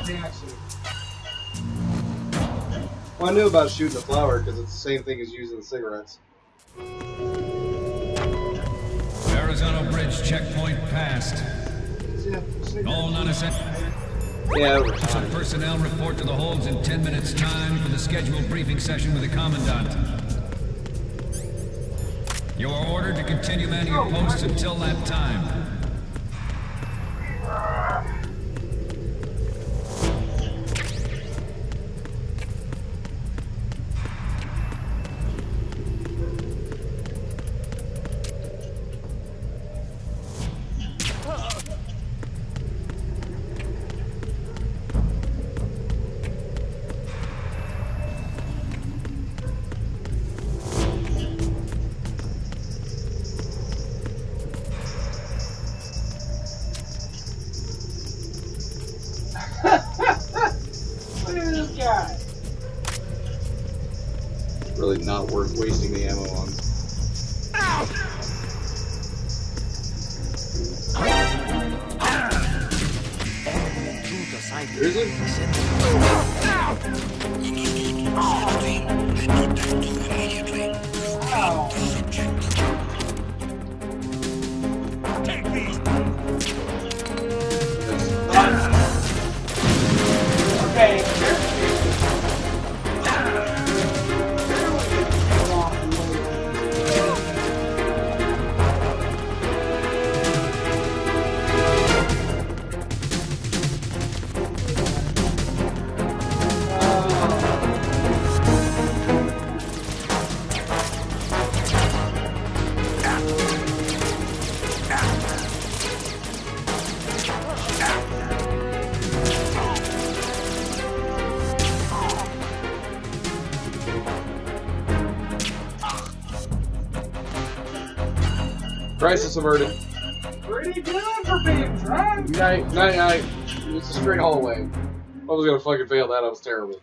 react suit. Well, I knew about shooting a flower because it's the same thing as using cigarettes. Arizona Bridge checkpoint passed. All non-essential. Yeah, over time. Personnel report to the holds in 10 minutes' time for the scheduled briefing session with the Commandant. You are ordered to continue manning your posts until that time. Look at this guy. Really not worth wasting the ammo on. Is it? Okay. Crisis averted. Pretty good for being drunk. Night, night, night. It's a straight hallway. I was gonna fucking fail that. I was terrible.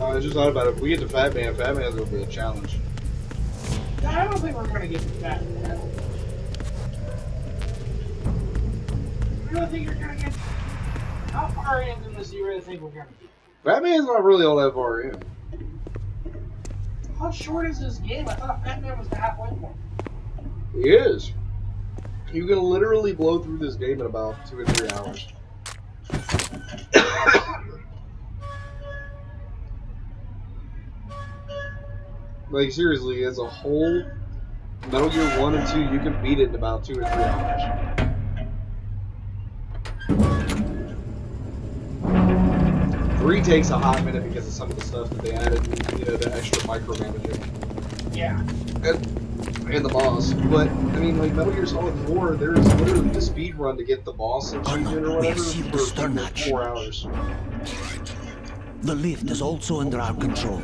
I just thought about it. If we get to Fatman's gonna be a challenge. I don't think we're gonna get to that. I really think you're gonna get. How far into this do you really think we're gonna be? Fatman's not really all that far in. How short is this game? I thought Fatman was the halfway point. He is. You can literally blow through this game in about 2 or 3 hours. Like, seriously, as a whole, Metal Gear 1 and 2, you can beat it in about 2 or 3 hours. Three takes a hot minute because of some of the stuff that they added, you know, the extra micromanaging. Yeah. And the boss. But, I mean, like, Metal Gear Solid 4, there's literally the speed run to get the boss achievement or whatever for 4 hours. The lift is also under our control.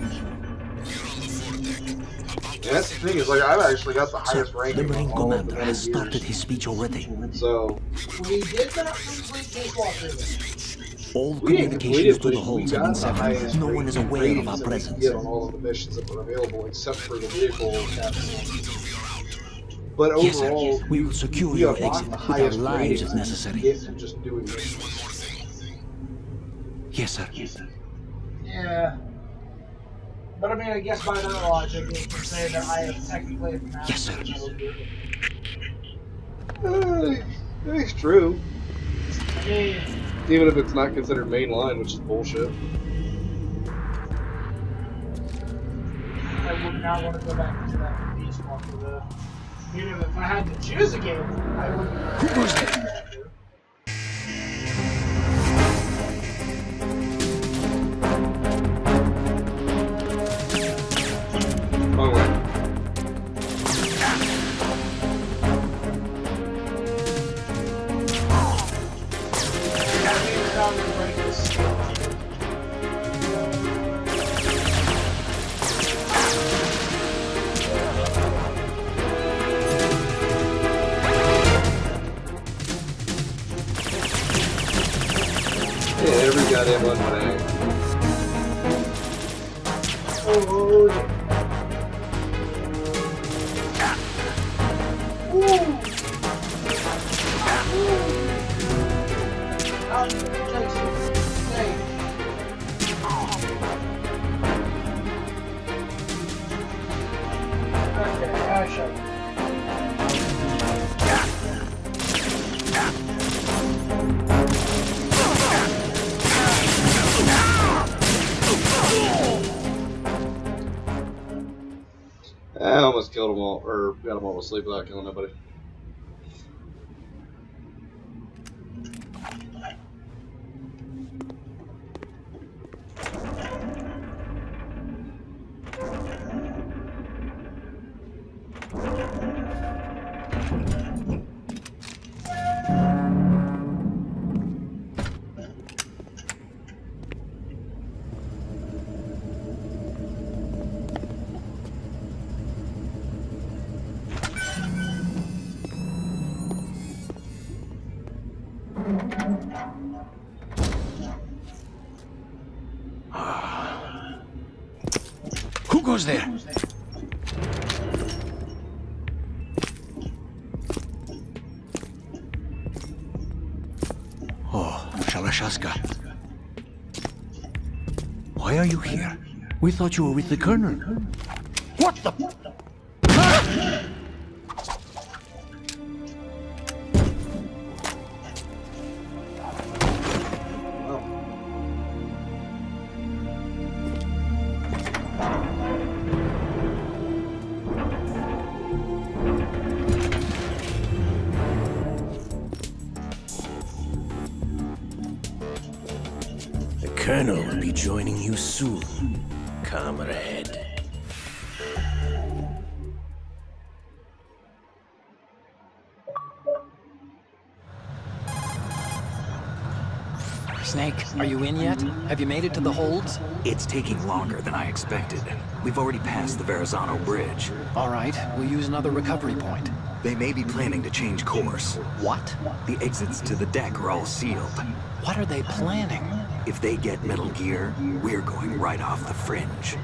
Yeah, that's the thing, is like, I've actually got the highest ranking. The Marine Commander has started his speech already. So, We did not complete this walkthrough. All communications to the holds have been severed. No one is aware of our presence. Get on all of the missions that were available, except for the vehicle captain. But overall, yes, we will secure your exit with our lives if necessary. From just doing this. Yes, sir. Yeah. But I mean, I guess by that logic, you can say that I have technically. Yes, sir. It's true. I mean, even if it's not considered mainline, which is bullshit. I would not want to go back to that beast walker though. Even if I had to choose a game, I wouldn't. Wrong way. Yeah, every goddamn one thing. Oh, must have killed them all, or got them all to sleep without killing nobody. Who goes there? Oh, Shalashaska. Why are you here? We thought you were with the Colonel. What the? The Colonel will be joining you soon, comrade. Snake, are you in yet? Have you made it to the holds? It's taking longer than I expected. We've already passed the Verrazano Bridge. All right, we'll use another recovery point. They may be planning to change course. What? The exits to the deck are all sealed. What are they planning? If they get Metal Gear, we're going right off the fringe.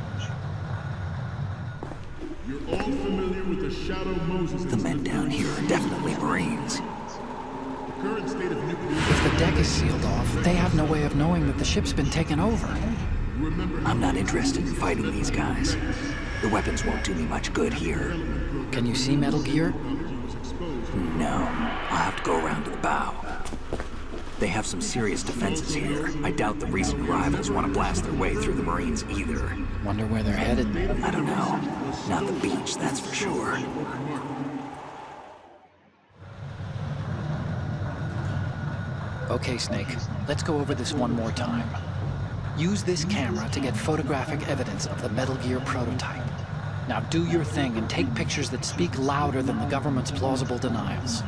You're all familiar with the Shadow Moses. The men down here are definitely Marines. The current state of nuclear... If the deck is sealed off, they have no way of knowing that the ship's been taken over. I'm not interested in fighting these guys. The weapons won't do me much good here. Can you see Metal Gear? No. I'll have to go around to the bow. They have some serious defenses here. I doubt the recent arrivals want to blast their way through the Marines either. Wonder where they're headed. I don't know. Not the beach, that's for sure. Okay, Snake. Let's go over this one more time. Use this camera to get photographic evidence of the Metal Gear prototype. Now do your thing and take pictures that speak louder than the government's plausible denials.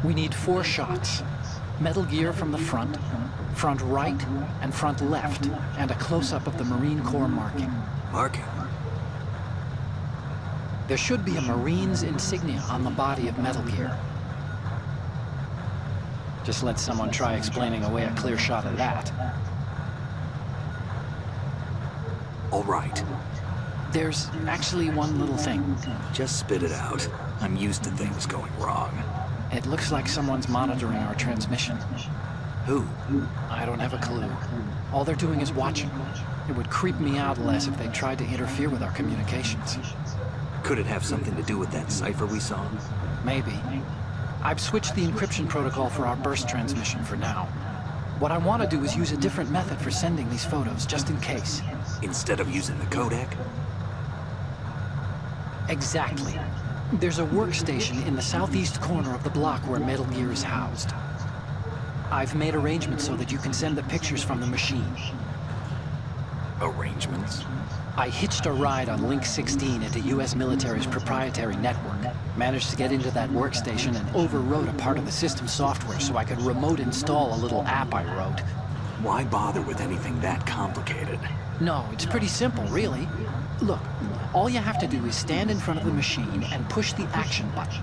We need 4 shots. Metal Gear from the front, front right, and front left, and a close-up of the Marine Corps marking. Marking? There should be a Marine's insignia on the body of Metal Gear. Just let someone try explaining away a clear shot of that. All right. There's actually one little thing. Just spit it out. I'm used to things going wrong. It looks like someone's monitoring our transmission. Who? I don't have a clue. All they're doing is watching. It would creep me out less if they tried to interfere with our communications. Could it have something to do with that cipher we saw? Maybe. I've switched the encryption protocol for our burst transmission for now. What I want to do is use a different method for sending these photos, just in case. Instead of using the codec? Exactly. There's a workstation in the southeast corner of the block where Metal Gear is housed. I've made arrangements so that you can send the pictures from the machine. Arrangements? I hitched a ride on Link 16 into U.S. military's proprietary network. Managed to get into that workstation and overwrote a part of the system software so I could remote install a little app I wrote. Why bother with anything that complicated? No, it's pretty simple, really. Look, all you have to do is stand in front of the machine and push the action button.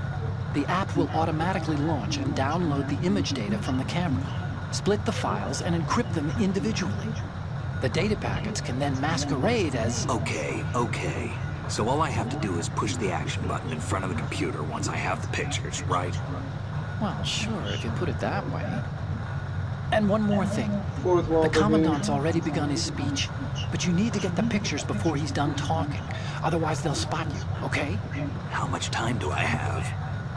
The app will automatically launch and download the image data from the camera, split the files, and encrypt them individually. The data packets can then masquerade as... Okay. So all I have to do is push the action button in front of the computer once I have the pictures, right? Well, sure, if you put it that way. And one more thing. The Commandant's already begun his speech, but you need to get the pictures before he's done talking. Otherwise, they'll spot you, okay? How much time do I have?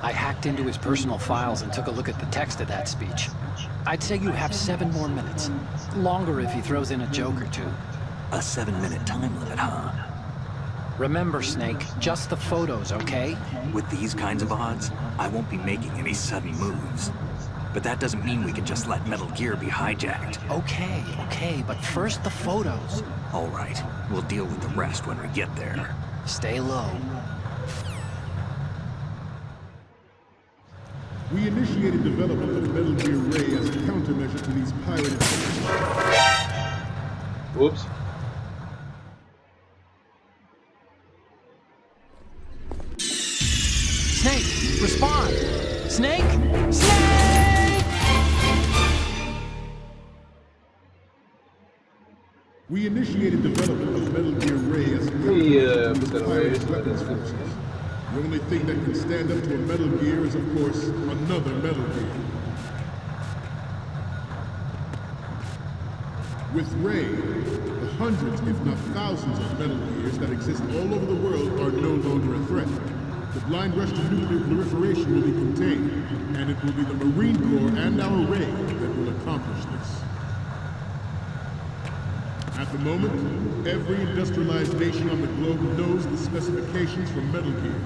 I hacked into his personal files and took a look at the text of that speech. I'd say you have 7 more minutes. Longer if he throws in a joke or two. A 7-minute time limit, huh? Remember, Snake, just the photos, okay? With these kinds of odds, I won't be making any sudden moves. But that doesn't mean we can just let Metal Gear be hijacked. Okay, but first the photos. All right, we'll deal with the rest when we get there. Stay low. We initiated development of Metal Gear Ray as a countermeasure to these pirated... Whoops. Snake, respond! Snake! Snake! We initiated development of Metal Gear Ray as a countermeasure to these pirated weapons forces. The only thing that can stand up to a Metal Gear is, of course, another Metal Gear. With Ray, the hundreds, if not thousands, of Metal Gears that exist all over the world are no longer a threat. The blind rush to nuclear proliferation will be contained, and it will be the Marine Corps and our Ray that will accomplish this. At the moment, every industrialized nation on the globe knows the specifications for Metal Gear.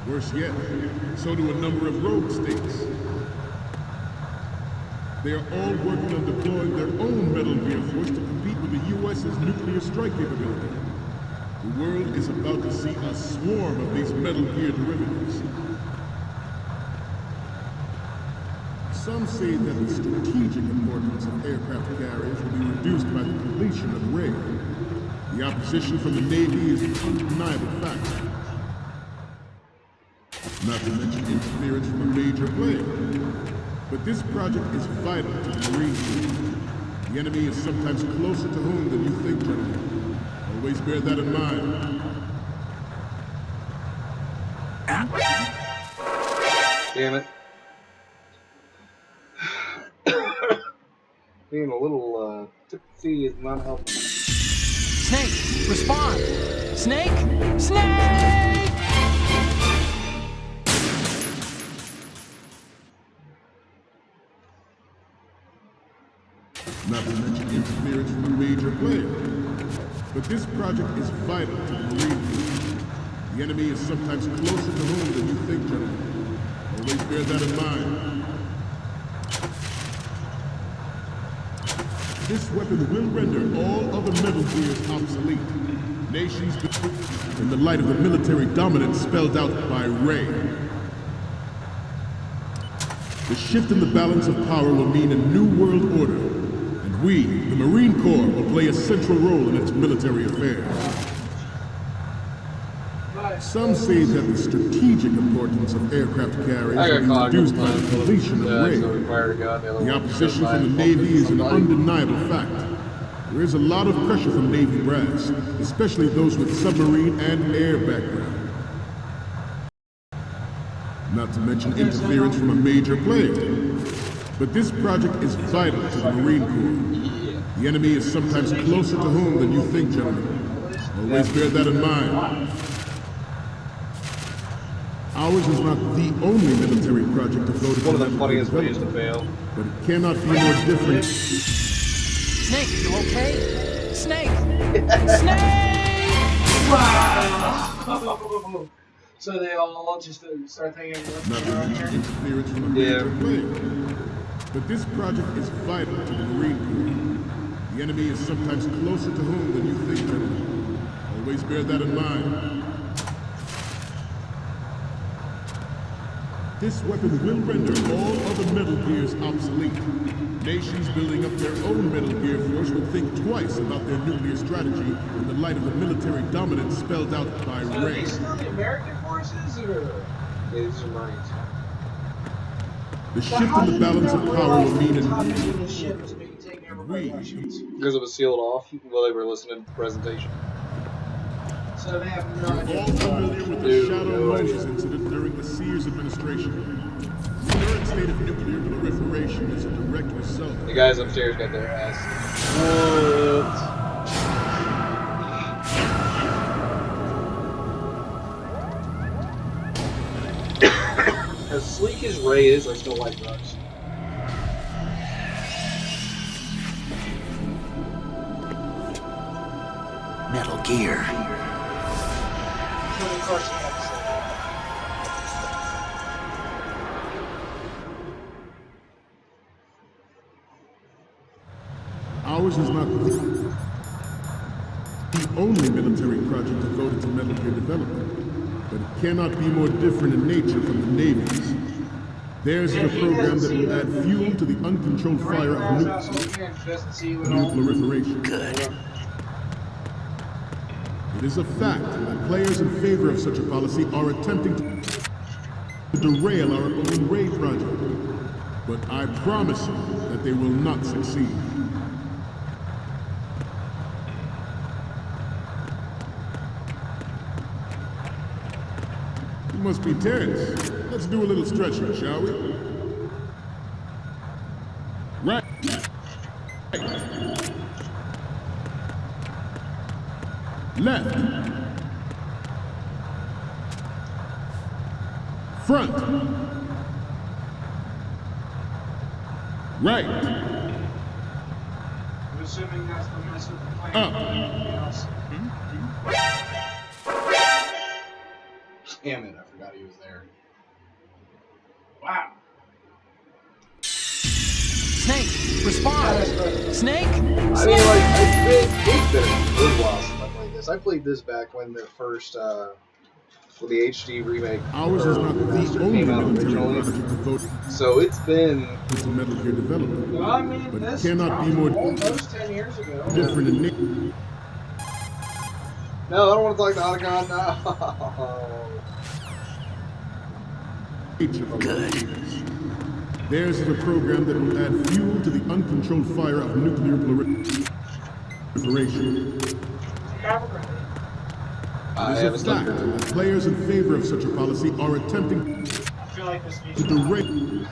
Worse yet, so do a number of rogue states. They are all working on deploying their own Metal Gear force to compete with the U.S.'s nuclear strike capability. The world is about to see a swarm of these Metal Gear derivatives. Some say that the strategic importance of aircraft carriers will be reduced by the completion of Ray. The opposition from the Navy is an undeniable fact. Not to mention interference from a major player. But this project is vital to the Marine Corps. The enemy is sometimes closer to home than you think, gentlemen. Always bear that in mind. Damn it. Being a little tipsy is not helping. Snake, respond! Snake! Snake! Not to mention interference from a major player. But this project is vital to the Marine Corps. The enemy is sometimes closer to home than you think, gentlemen. Always bear that in mind. This weapon will render all other Metal Gears obsolete. Nations in the light of the military dominance spelled out by Ray. The shift in the balance of power will mean a new world order, and we, the Marine Corps, will play a central role in its military affairs. Some say that the strategic importance of aircraft carriers will be reduced by the completion of Ray. The opposition from the Navy is an undeniable fact. There is a lot of pressure from Navy brass, especially those with submarine and air background. Not to mention interference from a major player. But this project is vital to the Marine Corps. The enemy is sometimes closer to home than you think, gentlemen. Always bear that in mind. Ours is not the only military project devoted to one of the funniest ways to fail. But it cannot be more different. Snake, you okay? Snake! Snake! Wow! So they all just start thinking, not to mention interference from a major player. But this project is vital to the Marine Corps. The enemy is sometimes closer to home than you think, gentlemen. Always bear that in mind. This weapon will render all other Metal Gears obsolete. Nations building up their own Metal Gear force would think twice about their nuclear strategy in the light of the military dominance spelled out by Ray. Are these still the American forces, or these are Marines? The shift in the balance of power will mean because it was sealed off while they were listening to the presentation. So they have no idea. All familiar with the Shadow Moses incident during the Sears administration. The current state of nuclear proliferation is a direct result. The guys upstairs got their ass. What? As sleek as Ray is, I still like drugs. Metal Gear. for the Carson episode. Ours is not the only military project devoted to Metal Gear development, but it cannot be more different in nature from the Navy's. Theirs is a program that will add fuel to the uncontrolled fire of nuclear proliferation. Good. It is a fact that players in favor of such a policy are attempting to derail our own raid project, but I promise you that they will not succeed. You must be tense. Let's do a little stretching, shall we? Right. Left. Front. Right. I'm assuming that's the mess with the plan. Up. Damn it, I forgot he was there. Wow. Snake, respond! Snake! I mean, like, it's been a good while since I played this. I played this back when the first, when the HD remake Ours is not the only came out military originally. project devoted So it's been to Metal Gear development, Well, I mean, but it this cannot be more almost 10 years ago. different in nature. No, I don't want to talk to Otacon. No. Good. Theirs is a program that will add fuel to the uncontrolled fire of nuclear proliferation. It is a fact that players in favor of such a policy are attempting I feel like this needs to derail.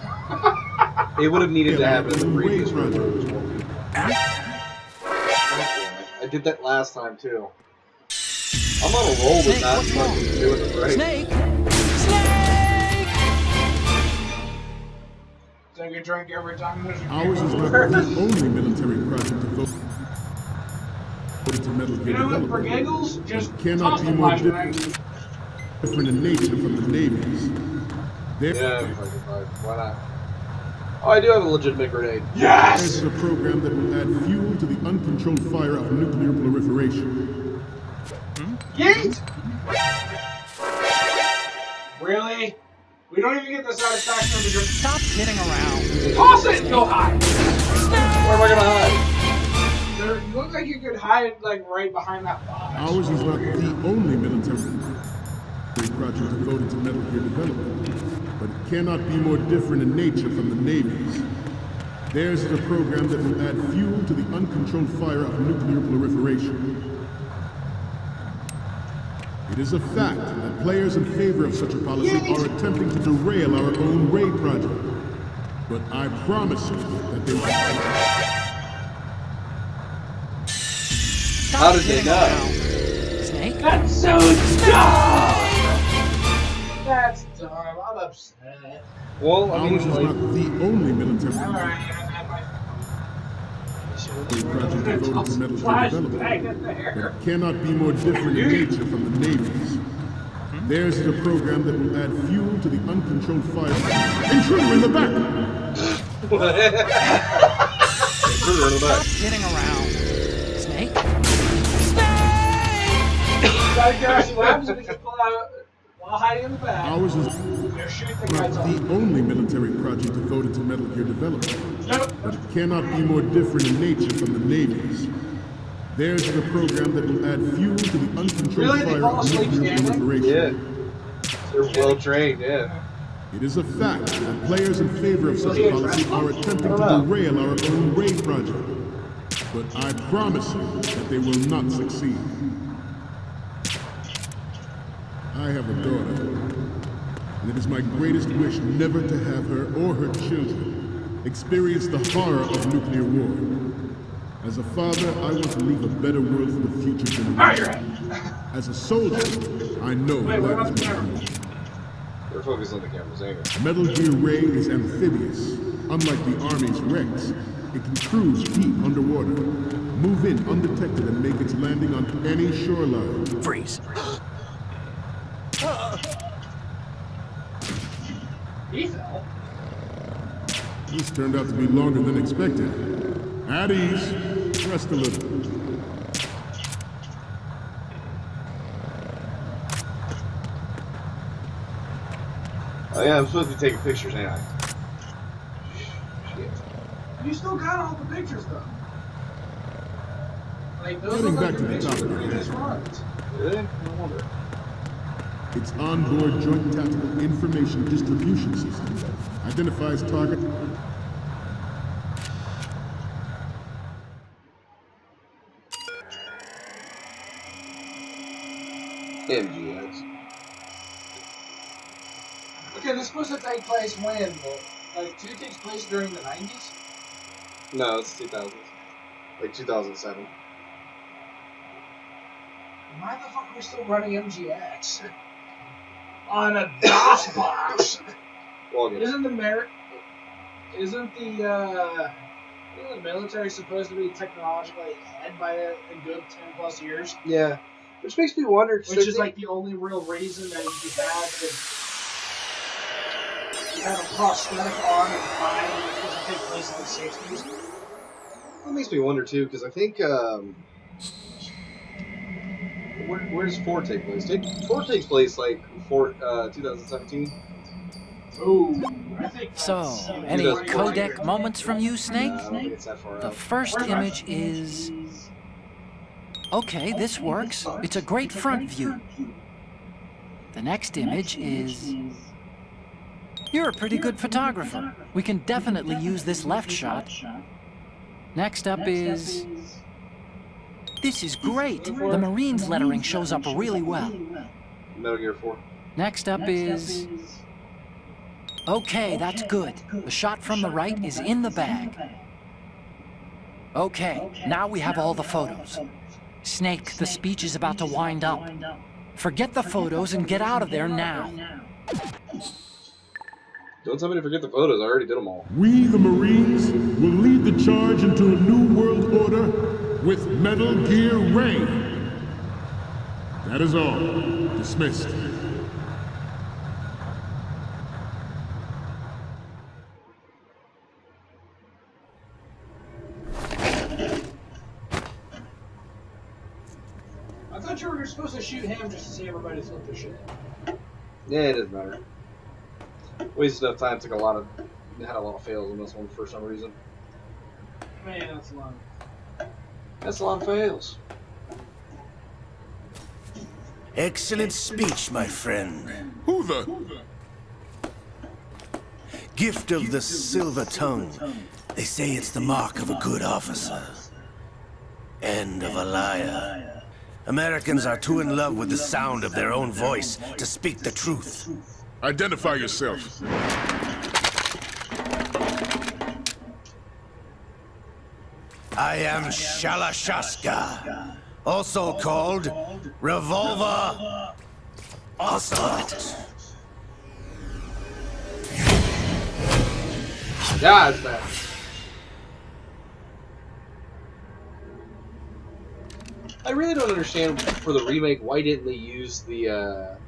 It would have needed to happen in the previous project. I did that last time too. I'm on a roll with Snake, not what's wrong? fucking doing it right. Snake! Take a drink every time there's a Ours is not the only military project devoted to Metal Gear You know what, for development. giggles, just Cannot toss be the more flashbang. different in nature from the Navy's. Yeah, fucking fine. Why not? Oh, I do have a legitimate grenade. This is a program that will add fuel to the uncontrolled fire of nuclear proliferation. Yeet! Really? We don't even get the satisfaction of the drink. Stop kidding around. Toss it! Go hide! Where am I gonna hide? There, you look like you could hide, like, right behind that box. Ours is not the only military project devoted to Metal Gear development, but it cannot be more different in nature from the Navy's. Theirs is a program that will add fuel to the uncontrolled fire of nuclear proliferation. It is a fact that players in favor of such a policy are attempting to derail our own raid project, but I promise you that they will. How did they know? Snake? That's so dumb! That's dumb. I'm upset. Well, I Ours mean, is like, not the only military Alright, project devoted to Metal Gear development, but it cannot be more different in nature from the Navy's. Theirs is a program that will add fuel to the uncontrolled fire. Intruder in the back! Intruder in the back. Stop kidding around. Snake? Gotta get our slabs so we can pull out while hiding in the back. Ours is Shoot the not guys off. the only military project devoted to Metal Gear development, Nope. but it cannot be more different in nature from the Navy's. Theirs is a program that will add fuel to the uncontrolled Really? They fire fall of asleep nuclear standing? proliferation. Yeah. They're well trained, yeah. It is a fact that players in favor of such a policy are attempting to derail our own raid project, but I promise you that they will not succeed. I have a daughter, and it is my greatest wish never to have her or her children experience the horror of nuclear war. As a father, I want to leave a better world for the future generation. As a soldier, I know that is my duty. They're focused on the cameras, ain't it? Metal Gear Ray is amphibious. Unlike the Army's Rex, it can cruise deep underwater, move in undetected and make its landing on any shoreline. Freeze. He fell. This turned out to be longer than expected. At ease. Rest a little. Oh yeah, I'm supposed to be taking pictures, ain't I? Shit. You still got all the pictures, though. Like, those Getting look back like to the the pictures topic of at previous hand. runs. Really? No wonder. Its onboard joint tactical information distribution system identifies target. MGX. Okay, this is supposed to take place when? Like, 2 takes place during the 90s? No, it's 2000s. Like 2007. Why the fuck are we still running MGX? On a DOS box? Login. Isn't the military supposed to be technologically ahead by a good 10 plus years? Yeah. Which makes me wonder. Which is like the only real reason that you have a prosthetic arm and thigh that's supposed to take place in the 60s. That makes me wonder too, because I think where does 4 take place? 4 takes place like 2017. Ooh, I think So, any codec moments from you, Snake? I don't think it's that far The out. first image is... Okay, this works. It's a great front view. The next image is... You're a pretty good photographer. We can definitely use this left shot. Next up is... This is great. The Marines lettering shows up really well. Metal Gear 4. Next up is... Okay, that's good. The shot from the right is in the bag. Okay, now we have all the photos. Snake, the speech is about to wind up. Forget the photos and get out of there now. Don't tell me to forget the photos. I already did them all. We, the Marines, will lead the charge into a new world order with Metal Gear Ray. That is all. Dismissed. I thought you were supposed to shoot him just to see everybody flip their shit. Yeah, it doesn't matter. Wasted enough time. Had a lot of fails in this one for some reason. Man, that's a lot. That's a lot of fails. Excellent speech, my friend. Who the? Gift of the silver tongue. They say it's the mark of a good officer. And of a liar. Americans are too in love with the sound of their own voice to speak the truth. Identify yourself. I am Shalashaska, also called Revolver Ocelot. Yeah, it's bad. I really don't understand for the remake why didn't they use the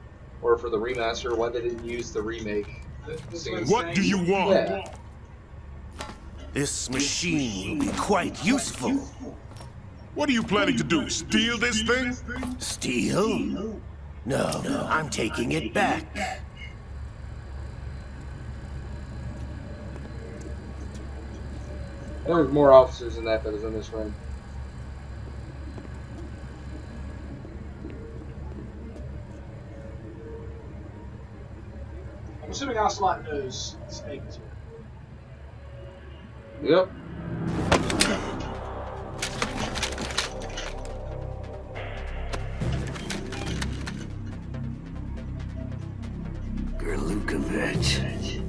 or for the remaster why they didn't use the remake. What do you want? Yeah. This machine will be quite useful. What are you planning to do? Steal this thing? Steal? No, I'm taking it back. There was more officers in that was in this room. I'm assuming Ocelot knows Snake is here. Yep. Gerlukovich.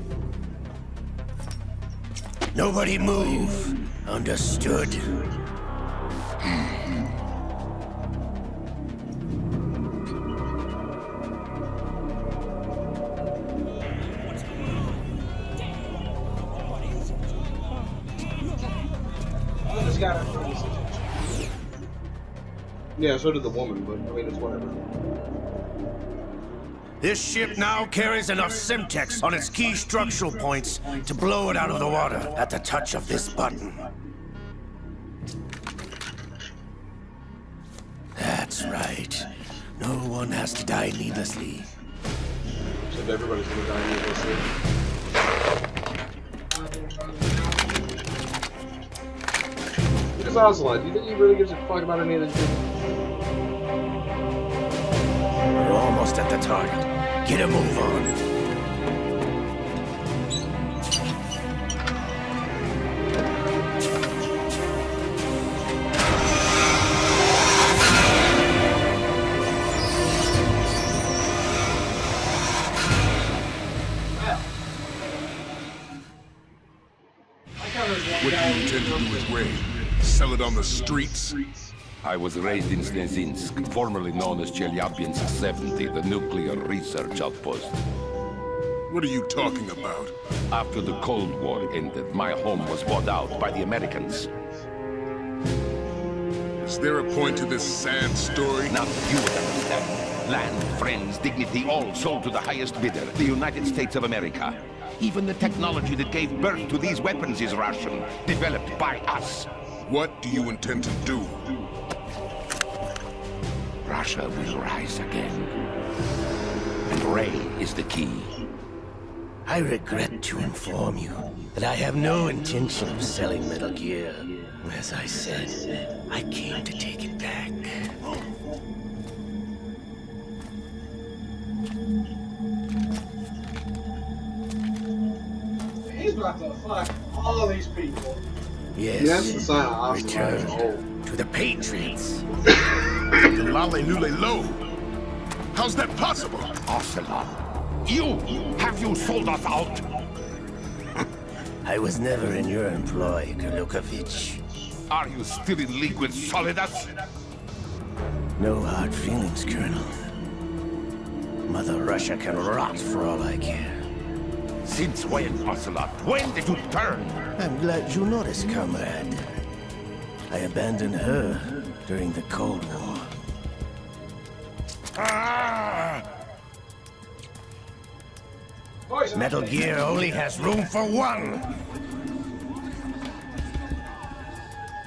Nobody move. Understood? Yeah, so did the woman, but I mean, it's whatever. This ship now carries enough Simtex on its key structural points to blow it out of the water at the touch of this button. That's right. No one has to die needlessly. Except everybody's gonna die needlessly. Who's Ocelot? Do you think he really gives a fuck about any of this shit? We're almost at the target. Get a move on. What do you intend to do with Ray? Sell it on the streets? I was raised in Snezinsk, formerly known as Chelyabinsk 70, the nuclear research outpost. What are you talking about? After the Cold War ended, my home was bought out by the Americans. Is there a point to this sad story? Now you would understand. Land, friends, dignity, all sold to the highest bidder, the United States of America. Even the technology that gave birth to these weapons is Russian, developed by us. What do you intend to do? Russia will rise again. And Ray is the key. I regret to inform you that I have no intention of selling Metal Gear. As I said, I came to take it back. He's about to fuck all these people. Yes, that's the sign of Ocelot. return to the Patriots. Lale Lule Lo. How's that possible? Ocelot, have you sold us out? I was never in your employ, Kurlukovich. Are you still in league with Solidus? No hard feelings, Colonel. Mother Russia can rot for all I care. Since when, Ocelot? When did you turn? I'm glad you noticed, comrade. I abandoned her during the Cold War. Metal Gear only has room for one!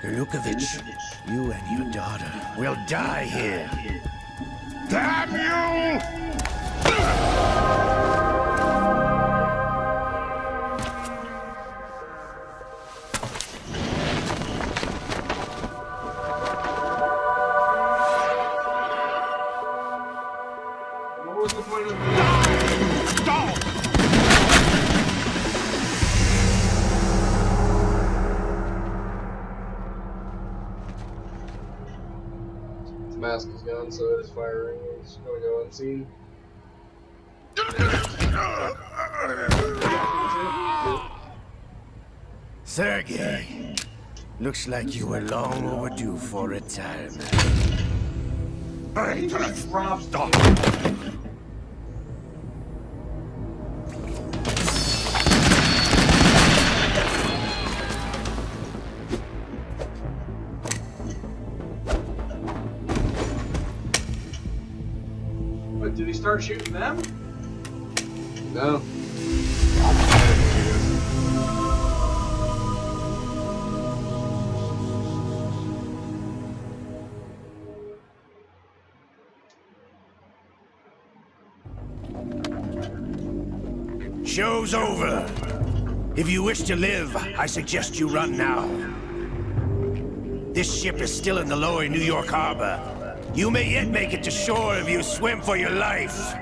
Kurlukovich, you and your daughter will die here. Damn you! What was the point of that? Stop! The mask is gone, so his firing is going to go unseen. Sergei, looks like you were long overdue for retirement. Stop! What, did he start shooting them? No. Show's over. If you wish to live, I suggest you run now. This ship is still in the lower New York harbor. You may yet make it to shore if you swim for your life.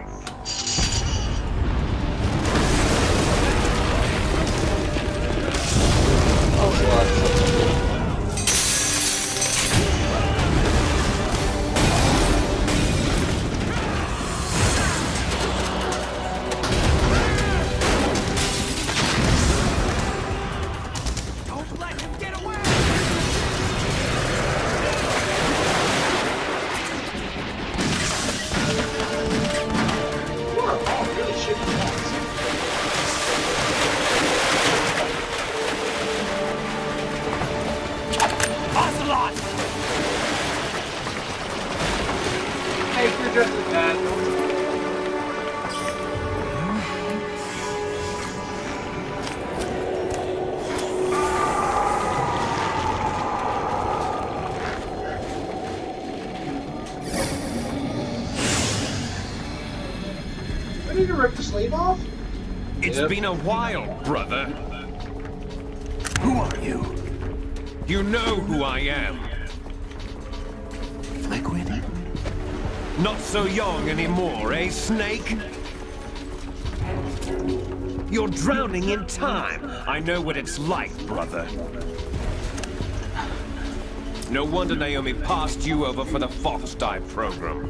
I need to rip the sleeve off? It's been a while, brother. Who are you? You know who I am. Liquid? Not so young anymore, eh, Snake? You're drowning in time. I know what it's like, brother. No wonder Naomi passed you over for the Fox Dive program.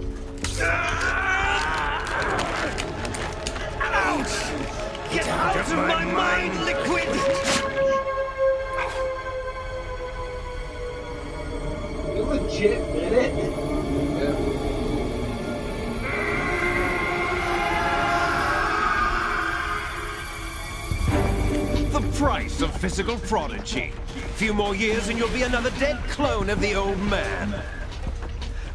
Ouch! Get out of my mind, Liquid! You legit did it? Yeah. The price of physical prodigy. Few more years and you'll be another dead clone of the old man.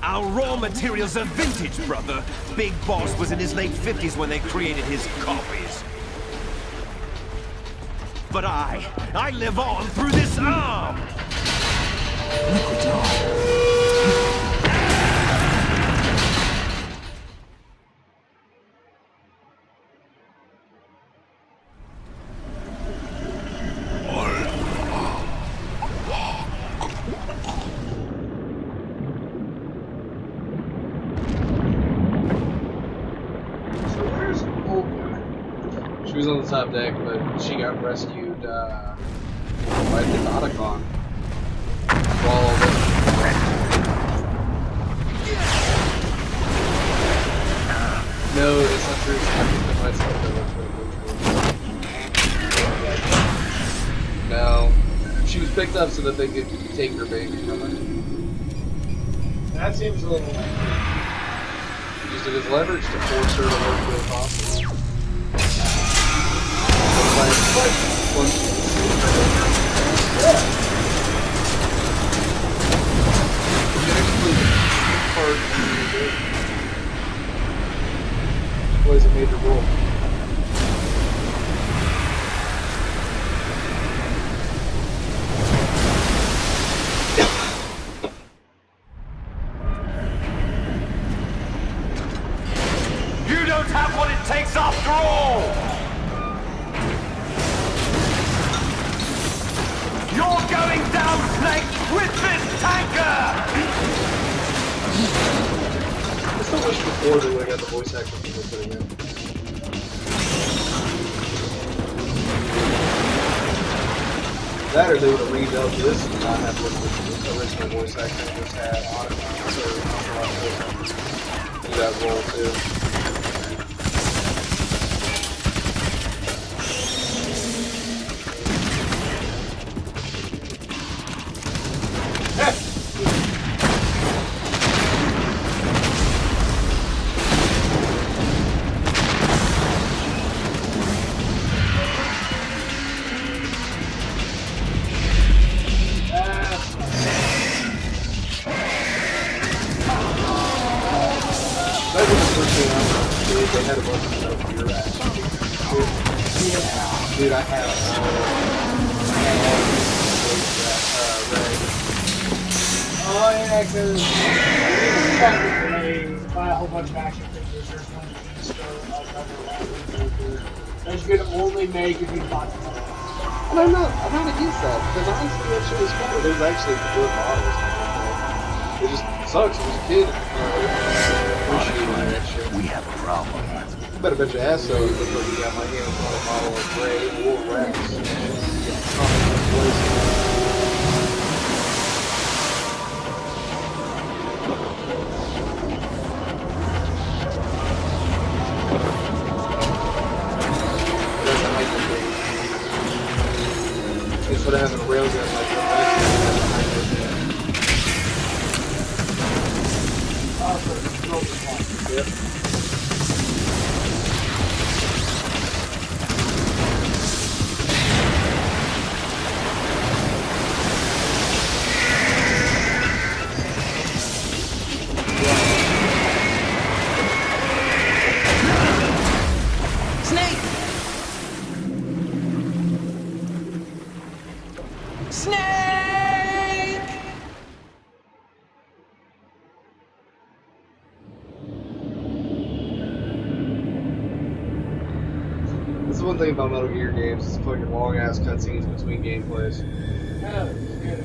Our raw materials are vintage, brother. Big Boss was in his late 50s when they created his copies. But I live on through this arm! Liquid's arm. She was on the top deck, but she got rescued by the Otacon. While no, it's not true. It's not true. No, she was picked up so that they could take her baby from her. That seems a little lame. Used it as leverage to force her to work with the hospital. Plays a major role. You don't have what it takes after all! You're going down, Snake, with this tanker! I still wish before they would have got the voice actor people putting in. That or they would have rebuilt this and not have the original voice actor and just had Otacon do that role too. They had a bunch of stuff for your ass. Dude, I have Oh yeah, because they buy a whole bunch of action figures. There's one that you can only make if you bought them. And I'm not against that, because honestly that shit was fun. There's actually good models. It just sucks. As a kid, appreciating that shit. We have a problem. I bet a bunch of ass though. It looks like you got my hands on a model of Gray or Rex. Instead of having a railgun like the Yep. Snake! Snake! one thing about Metal Gear games, is fucking long ass cutscenes between gameplays. Oh, yeah.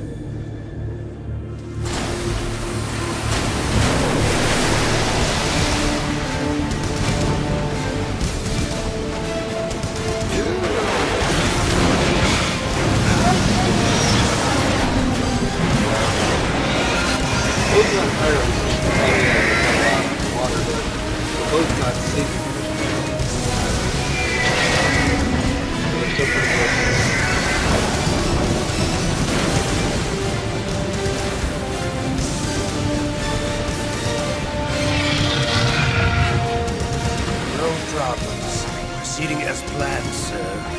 No problems. Proceeding as planned, sir.